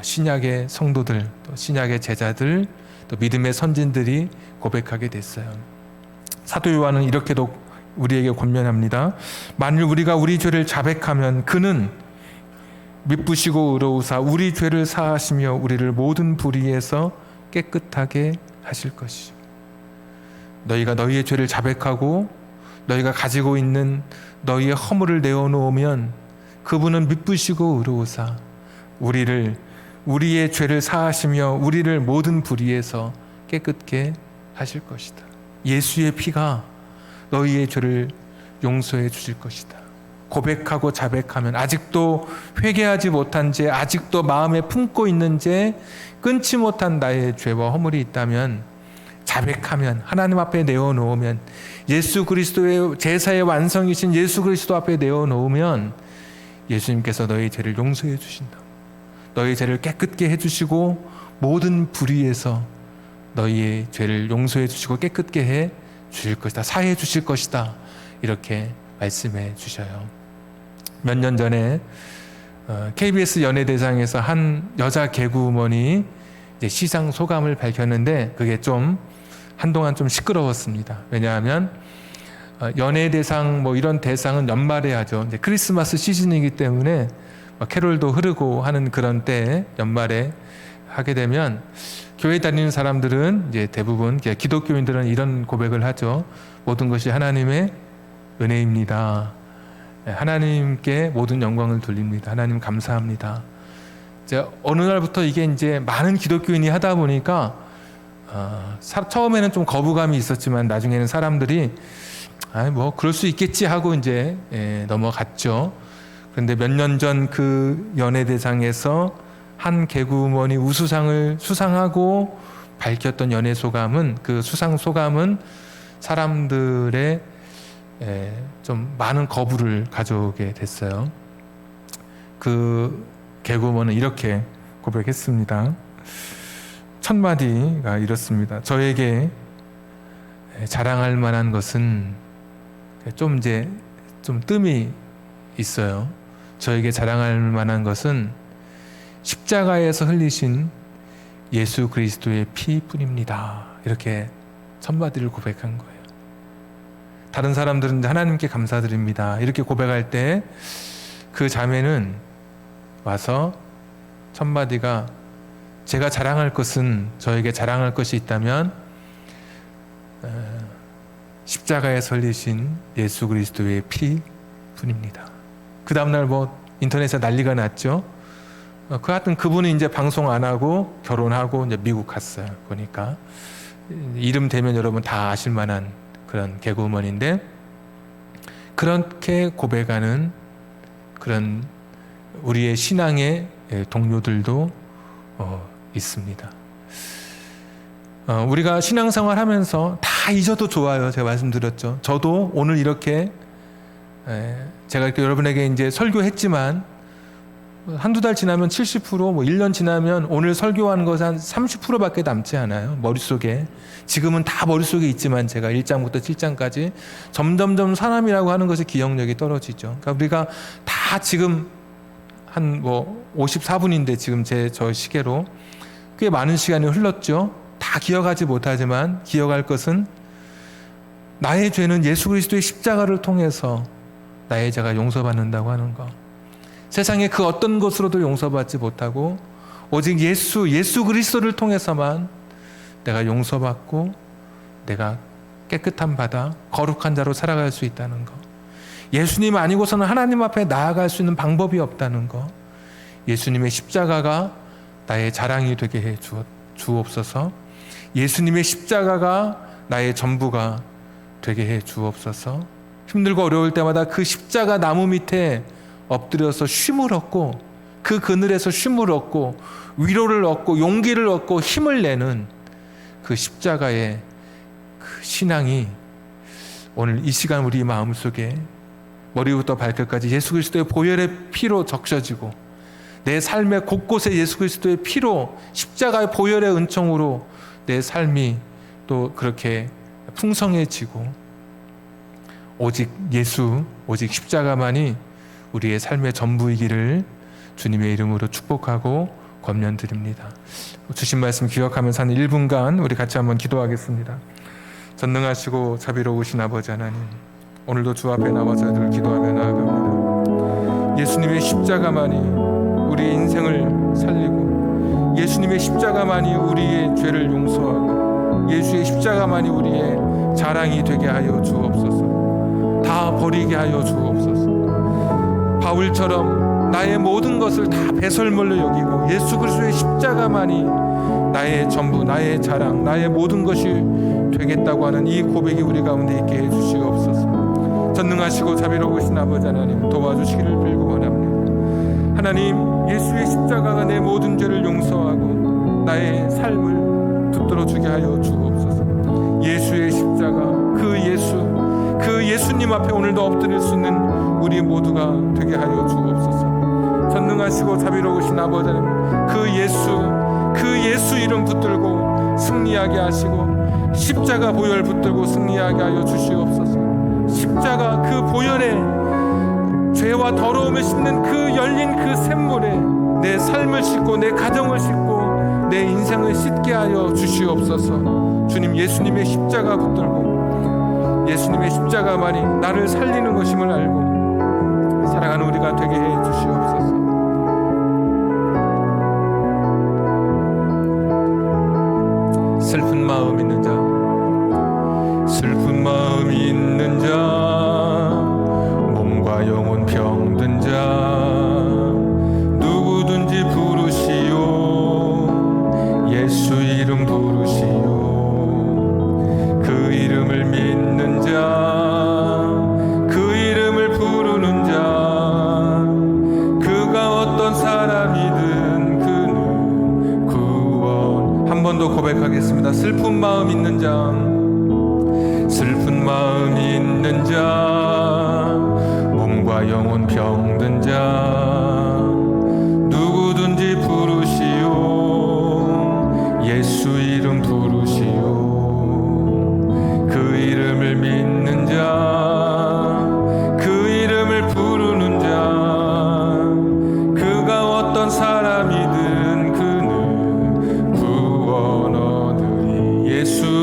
신약의 성도들, 또 신약의 제자들, 또 믿음의 선진들이 고백하게 됐어요. 사도 요한은 이렇게도 우리에게 권면합니다. 만일 우리가 우리 죄를 자백하면 그는 미쁘시고 의로우사 우리 죄를 사하시며 우리를 모든 불의에서 깨끗하게 하실 것이요. 너희가 너희의 죄를 자백하고 너희가 가지고 있는 너희의 허물을 내어놓으면 그분은 미쁘시고 의로우사 우리의 죄를 사하시며 우리를 모든 불의에서 깨끗게 하실 것이다. 예수의 피가 너희의 죄를 용서해 주실 것이다. 고백하고 자백하면, 아직도 회개하지 못한 죄, 아직도 마음에 품고 있는 죄, 끊지 못한 나의 죄와 허물이 있다면 자백하면, 하나님 앞에 내어놓으면, 예수 그리스도의 제사의 완성이신 예수 그리스도 앞에 내어놓으면 예수님께서 너희 죄를 용서해 주신다. 너희 죄를 깨끗게 해주시고 모든 불의에서 너희의 죄를 용서해 주시고 깨끗게 해 주실 것이다. 사해 주실 것이다. 이렇게 말씀해 주셔요. 몇 년 전에 KBS 연예대상에서 한 여자 개그우먼이 이제 시상 소감을 밝혔는데, 그게 좀 한동안 좀 시끄러웠습니다. 왜냐하면 연예대상 뭐 이런 대상은 연말에 하죠. 이제 크리스마스 시즌이기 때문에 캐롤도 흐르고 하는 그런 때에 연말에 하게 되면 교회 다니는 사람들은 이제 대부분 기독교인들은 이런 고백을 하죠. 모든 것이 하나님의 은혜입니다. 하나님께 모든 영광을 돌립니다. 하나님 감사합니다. 이제 어느 날부터 이게 이제 많은 기독교인이 하다 보니까 처음에는 좀 거부감이 있었지만 나중에는 사람들이 뭐 그럴 수 있겠지 하고 이제 넘어갔죠. 그런데 몇 년 전 그 연예대상에서 한 개그우먼이 우수상을 수상하고 밝혔던 연예 소감은, 그 수상 소감은 사람들의 좀 많은 거부를 가져오게 됐어요. 그 개그우먼은 이렇게 고백했습니다. 첫 마디가 이렇습니다. 저에게 자랑할 만한 것은 좀 뜸이 있어요. 저에게 자랑할 만한 것은 십자가에서 흘리신 예수 그리스도의 피뿐입니다. 이렇게 첫 마디를 고백한 거예요. 다른 사람들은 하나님께 감사드립니다. 이렇게 고백할 때 그 자매는 와서 첫 마디가, 제가 자랑할 것은, 저에게 자랑할 것이 있다면 십자가에 설리신 예수 그리스도의 피뿐입니다. 그 다음날 뭐 인터넷에 난리가 났죠. 그 하여튼 그분이 이제 방송 안 하고 결혼하고 이제 미국 갔어요. 보니까 이름 대면 여러분 다 아실 만한 그런 개그우먼인데, 그렇게 고백하는 그런 우리의 신앙의 동료들도 있습니다. 우리가 신앙생활 하면서 다 잊어도 좋아요. 제가 말씀드렸죠. 저도 오늘 이렇게 제가 이렇게 여러분에게 이제 설교했지만 한두 달 지나면 70%, 뭐 1년 지나면 오늘 설교한 것이 한 30%밖에 남지 않아요. 머릿속에. 지금은 다 머릿속에 있지만 제가 1장부터 7장까지 점점점 사람이라고 하는 것의 기억력이 떨어지죠. 그러니까 우리가 다 지금 한 뭐 54분인데 지금 저 시계로 꽤 많은 시간이 흘렀죠. 다 기억하지 못하지만 기억할 것은 나의 죄는 예수 그리스도의 십자가를 통해서 나의 죄가 용서받는다고 하는 것. 세상에 그 어떤 것으로도 용서받지 못하고 오직 예수 그리스도를 통해서만 내가 용서받고 내가 깨끗함 받아 거룩한 자로 살아갈 수 있다는 것. 예수님 아니고서는 하나님 앞에 나아갈 수 있는 방법이 없다는 것. 예수님의 십자가가 나의 자랑이 되게 해 주옵소서. 예수님의 십자가가 나의 전부가 되게 해 주옵소서. 힘들고 어려울 때마다 그 십자가 나무 밑에 엎드려서 쉼을 얻고, 그 그늘에서 쉼을 얻고 위로를 얻고 용기를 얻고 힘을 내는 그 십자가의 그 신앙이 오늘 이 시간 우리 마음속에 머리부터 발끝까지 예수 그리스도의 보혈의 피로 적셔지고, 내 삶의 곳곳에 예수 그리스도의 피로, 십자가의 보혈의 은총으로 내 삶이 또 그렇게 풍성해지고, 오직 예수, 오직 십자가만이 우리의 삶의 전부이기를 주님의 이름으로 축복하고 권면드립니다. 주신 말씀 기억하면서 한 1분간 우리 같이 한번 기도하겠습니다. 전능하시고 자비로우신 아버지 하나님, 오늘도 주 앞에 나와서 늘 기도하며 나아갑니다. 예수님의 십자가만이 우리의 인생을 살리고, 예수님의 십자가만이 우리의 죄를 용서하고, 예수의 십자가만이 우리의 자랑이 되게 하여 주옵소서. 다 버리게 하여 주옵소서. 바울처럼 나의 모든 것을 다 배설물로 여기고 예수 그리스도의 십자가만이 나의 전부, 나의 자랑, 나의 모든 것이 되겠다고 하는 이 고백이 우리 가운데 있게 해주시옵소서. 전능하시고 자비로우신 아버지 하나님, 도와주시기를 빌고 원합니다. 하나님, 예수의 십자가가 내 모든 죄를 용서하고 나의 삶을 붙들어 주게 하여 주옵소서. 예수의 십자가, 그 예수님 앞에 오늘도 엎드릴 수 있는 우리 모두가 되게 하여 주옵소서. 전능하시고 자비로우신 아버지 하나님, 그 예수 이름 붙들고 승리하게 하시고 십자가 보혈 붙들고 승리하게 하여 주시옵소서. 십자가 그 보혈에 죄와 더러움을 씻는 그 열린 그 샘물에 내 삶을 씻고 내 가정을 씻고 내 인생을 씻게 하여 주시옵소서. 주님, 예수님의 십자가 붙들고 예수님의 십자가만이 나를 살리는 것임을 알고 사랑하는 우리가 되게 해 주시옵소서. 슬픈 마음 있는 자, 슬픈 마음 있는 자, 몸과 영혼 병든 자, 누구든지 부르시오. 예수 이름 부르시오. 그 이름을 믿는 자, 그 이름을 부르는 자, 그가 어떤 사람이든 그는 구원. 한 번 더 고백하겠습니다. 슬픈 마음 있는 자, 슬픈 마음 있는 자, 몸과 영혼 병든 자, 누구든지 부르시오. 예수 이름 부르시오. 그 이름을 믿는 자, 그 이름을 부르는 자, 그가 어떤 사람이든 그는 구원 얻으리. 예수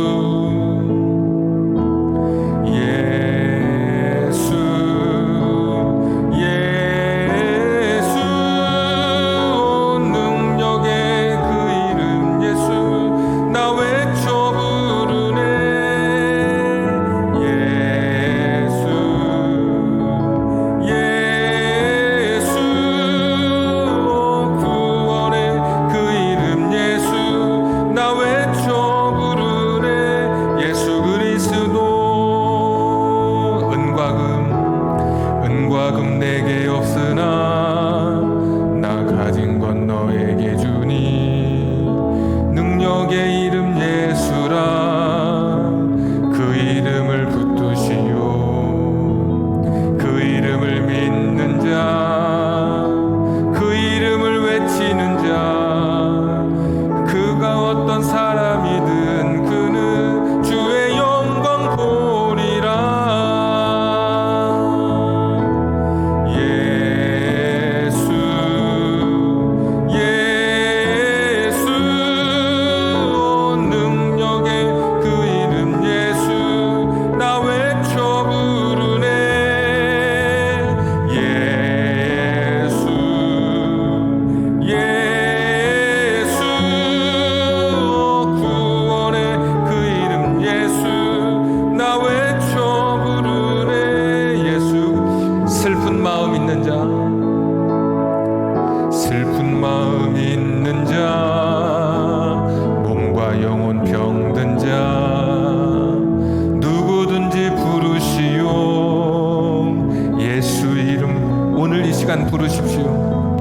부르십시오.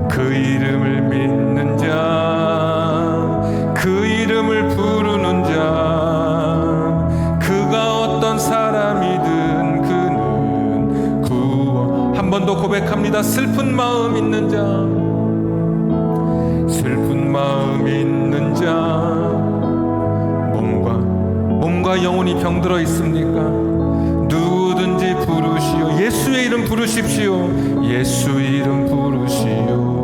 그 이름을 믿는 자, 그 이름을 부르는 자, 그가 어떤 사람이든 그는 구원. 한 번 더 고백합니다. 슬픈 마음 있는 자, 슬픈 마음 있는 자, 몸과 영혼이 병들어 있습니까? 누구든지 부르시오. 예수의 이름 부르십시오. 예수 이름 부르시오.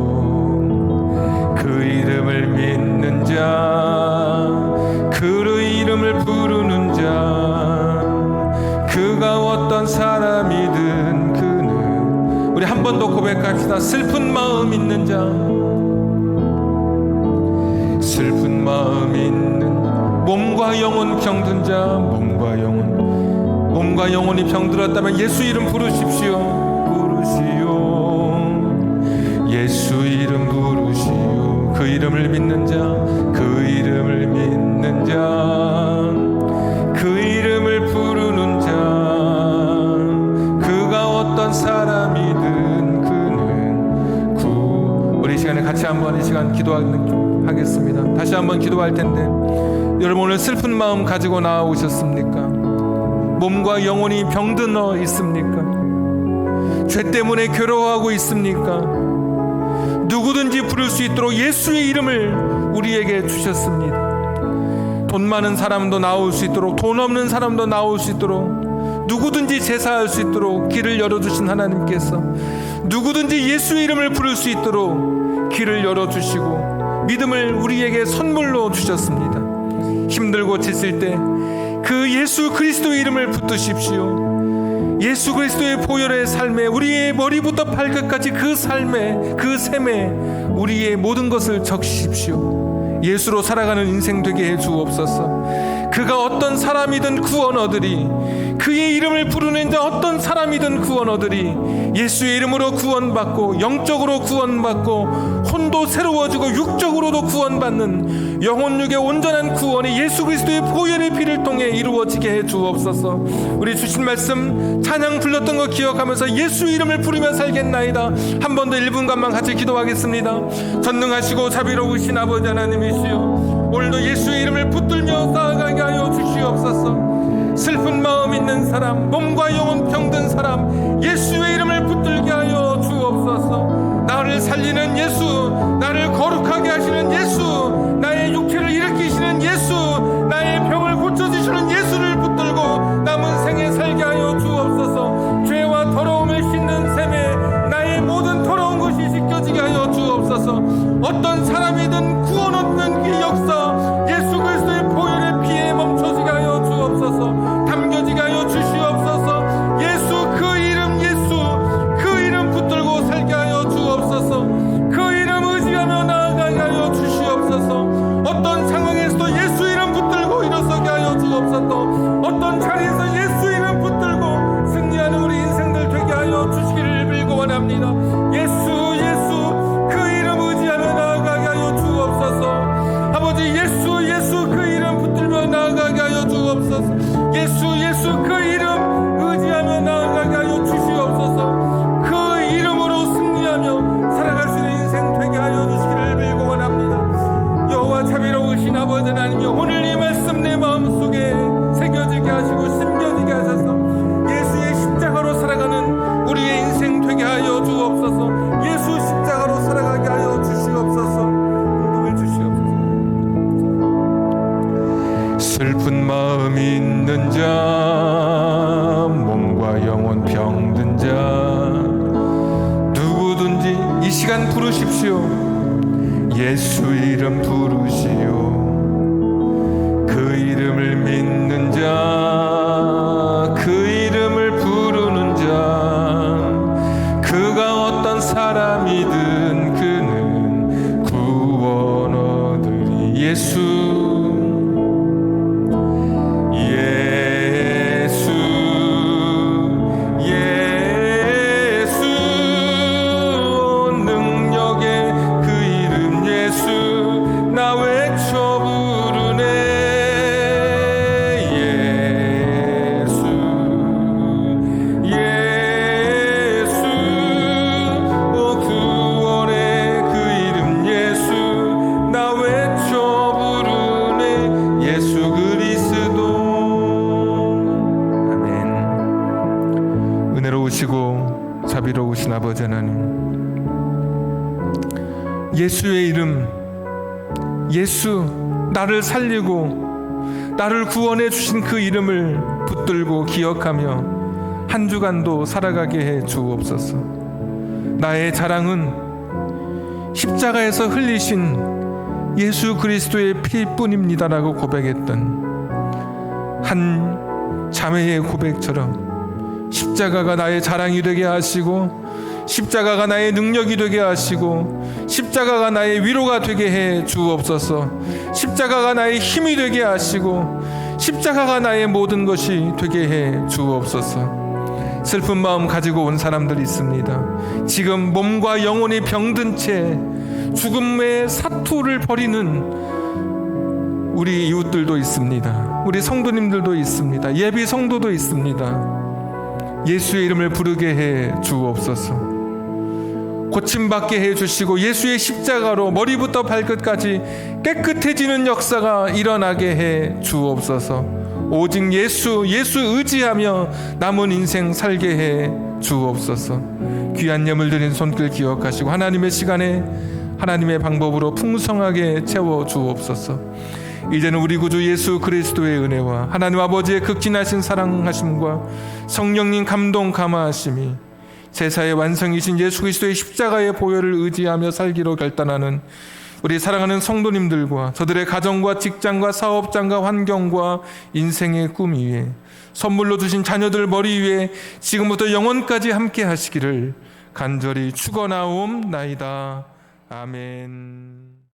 그 이름을 믿는 자, 그 이름을 부르는 자, 그가 어떤 사람이든 그는. 우리 한 번 더 고백합시다. 슬픈 마음 있는 자, 슬픈 마음 있는, 몸과 영혼 병든 자, 몸과 영혼이 병들었다면 예수 이름 부르십시오. 예수 이름 부르시오. 그 이름을 믿는 자, 그 이름을 믿는 자, 사람이든 그는 우리 이 시간에 같이 한번 이 시간 기도하겠습니다. 다시 한번 기도할 텐데, 여러분 오늘 슬픈 마음 가지고 나오셨습니까? 몸과 영혼이 병들어 있습니까? 죄 때문에 괴로워하고 있습니까? 누구든지 부를 수 있도록 예수의 이름을 우리에게 주셨습니다. 돈 많은 사람도 나올 수 있도록, 돈 없는 사람도 나올 수 있도록, 누구든지 제사할 수 있도록 길을 열어주신 하나님께서 누구든지 예수의 이름을 부를 수 있도록 길을 열어주시고 믿음을 우리에게 선물로 주셨습니다. 힘들고 지칠 때 그 예수 그리스도의 이름을 붙드십시오. 예수 그리스도의 보혈의 삶에, 우리의 머리부터 발끝까지 그 삶에, 그 셈에 우리의 모든 것을 적십시오. 예수로 살아가는 인생 되게 해 주옵소서. 그가 어떤 사람이든 구원 얻으리. 그의 이름을 부르는 자 어떤 사람이든 구원 얻으리. 예수의 이름으로 구원받고, 영적으로 구원받고, 혼도 새로워지고 육적으로도 구원받는 영혼육의 온전한 구원이 예수 그리스도의 보혈의 피를 통해 이루어지게 해 주옵소서. 우리 주신 말씀 찬양 불렀던 거 기억하면서 예수 이름을 부르며 살겠나이다. 한 번 더 1분간만 같이 기도하겠습니다. 전능하시고 자비로우신 아버지 하나님이시여, 오늘도 예수의 이름을 붙들며 나아가게 하여 주시옵소서. 슬픈 마음 있는 사람, 몸과 영혼 병든 사람, 예수의 이름을 붙들게 하여 주옵소서. 나를 살리는 예수, 나를 거룩하게 하시는 예수, 나의 육체를 일으키시는 예수, 나의 병을 고쳐주시는 예수를 붙들고 남은 생에 살게 하여 주옵소서. 죄와 더러움을 씻는 셈에 나의 모든 더러운 것이 씻겨지게 하여 주옵소서. 어떤 사람이든 구원 얻는 그 역사, 예수 그리스도의 보혈의 피에 멈춰지게 하여 주옵소서. 담겨지게 하여 주시옵소서. 예수 그 이름, 예수 그 이름 붙들고 살게 하여 주옵소서. 그 이름 의지하며 나아가게 하여 주시옵소서. 어떤 상황에서도 예수 이름 붙들고 일어서게 하여 주옵소서. 어떤 자리에서 예수 이름 붙들고 승리하는 우리 인생들 되게 하여 주시기를 빌고 원합니다. 예수 그 이름 의지하며 나아가게 하여 주옵소서. 아버지 예수 그 이름 붙들며 나아가게 하여 주옵소서. 예수 그 이름 의지하며 나아가게 하여 주시옵소서. 그 이름으로 승리하며 살아갈 수 있는 인생 되게 하여 주시기를 빌고 원합니다. 여호와 자비로우신 아버지 하나님이여, 오늘 이 말씀 내 마음속에 새겨지게 하시고 심겨지게 하셔서 예수의 십자가로 살아가는 우리의 인생 되게 하여 주옵소서. 예수 십자가로 살아가게 하여 주시옵소서. 응답을 주시옵소서. 슬픈 마음 있는 자, 몸과 영혼 병든 자, 누구든지 이 시간 부르십시오. 예수 이름 부르시오. 그 이름을 믿는 자, 그 이름을 부르는 자, 그가 어떤 사람이든 그는 구원 얻으리. 예수 은혜로우시고 자비로우신 아버지 하나님, 예수의 이름, 예수, 나를 살리고 나를 구원해 주신 그 이름을 붙들고 기억하며 한 주간도 살아가게 해 주옵소서. 나의 자랑은 십자가에서 흘리신 예수 그리스도의 피뿐입니다라고 고백했던 한 자매의 고백처럼 십자가가 나의 자랑이 되게 하시고, 십자가가 나의 능력이 되게 하시고, 십자가가 나의 위로가 되게 해 주옵소서. 십자가가 나의 힘이 되게 하시고, 십자가가 나의 모든 것이 되게 해 주옵소서. 슬픈 마음 가지고 온 사람들이 있습니다. 지금 몸과 영혼이 병든 채 죽음의 사투를 벌이는 우리 이웃들도 있습니다. 우리 성도님들도 있습니다. 예비 성도도 있습니다. 예수의 이름을 부르게 해 주옵소서. 고침받게 해 주시고 예수의 십자가로 머리부터 발끝까지 깨끗해지는 역사가 일어나게 해 주옵소서. 오직 예수 의지하며 남은 인생 살게 해 주옵소서. 귀한 예물 드린 손길 기억하시고 하나님의 시간에 하나님의 방법으로 풍성하게 채워 주옵소서. 이제는 우리 구주 예수 그리스도의 은혜와 하나님 아버지의 극진하신 사랑하심과 성령님 감동 감화하심이 제사의 완성이신 예수 그리스도의 십자가의 보혈을 의지하며 살기로 결단하는 우리 사랑하는 성도님들과 저들의 가정과 직장과 사업장과 환경과 인생의 꿈 위에 선물로 주신 자녀들 머리 위에 지금부터 영원까지 함께 하시기를 간절히 축원하옵나이다. 아멘.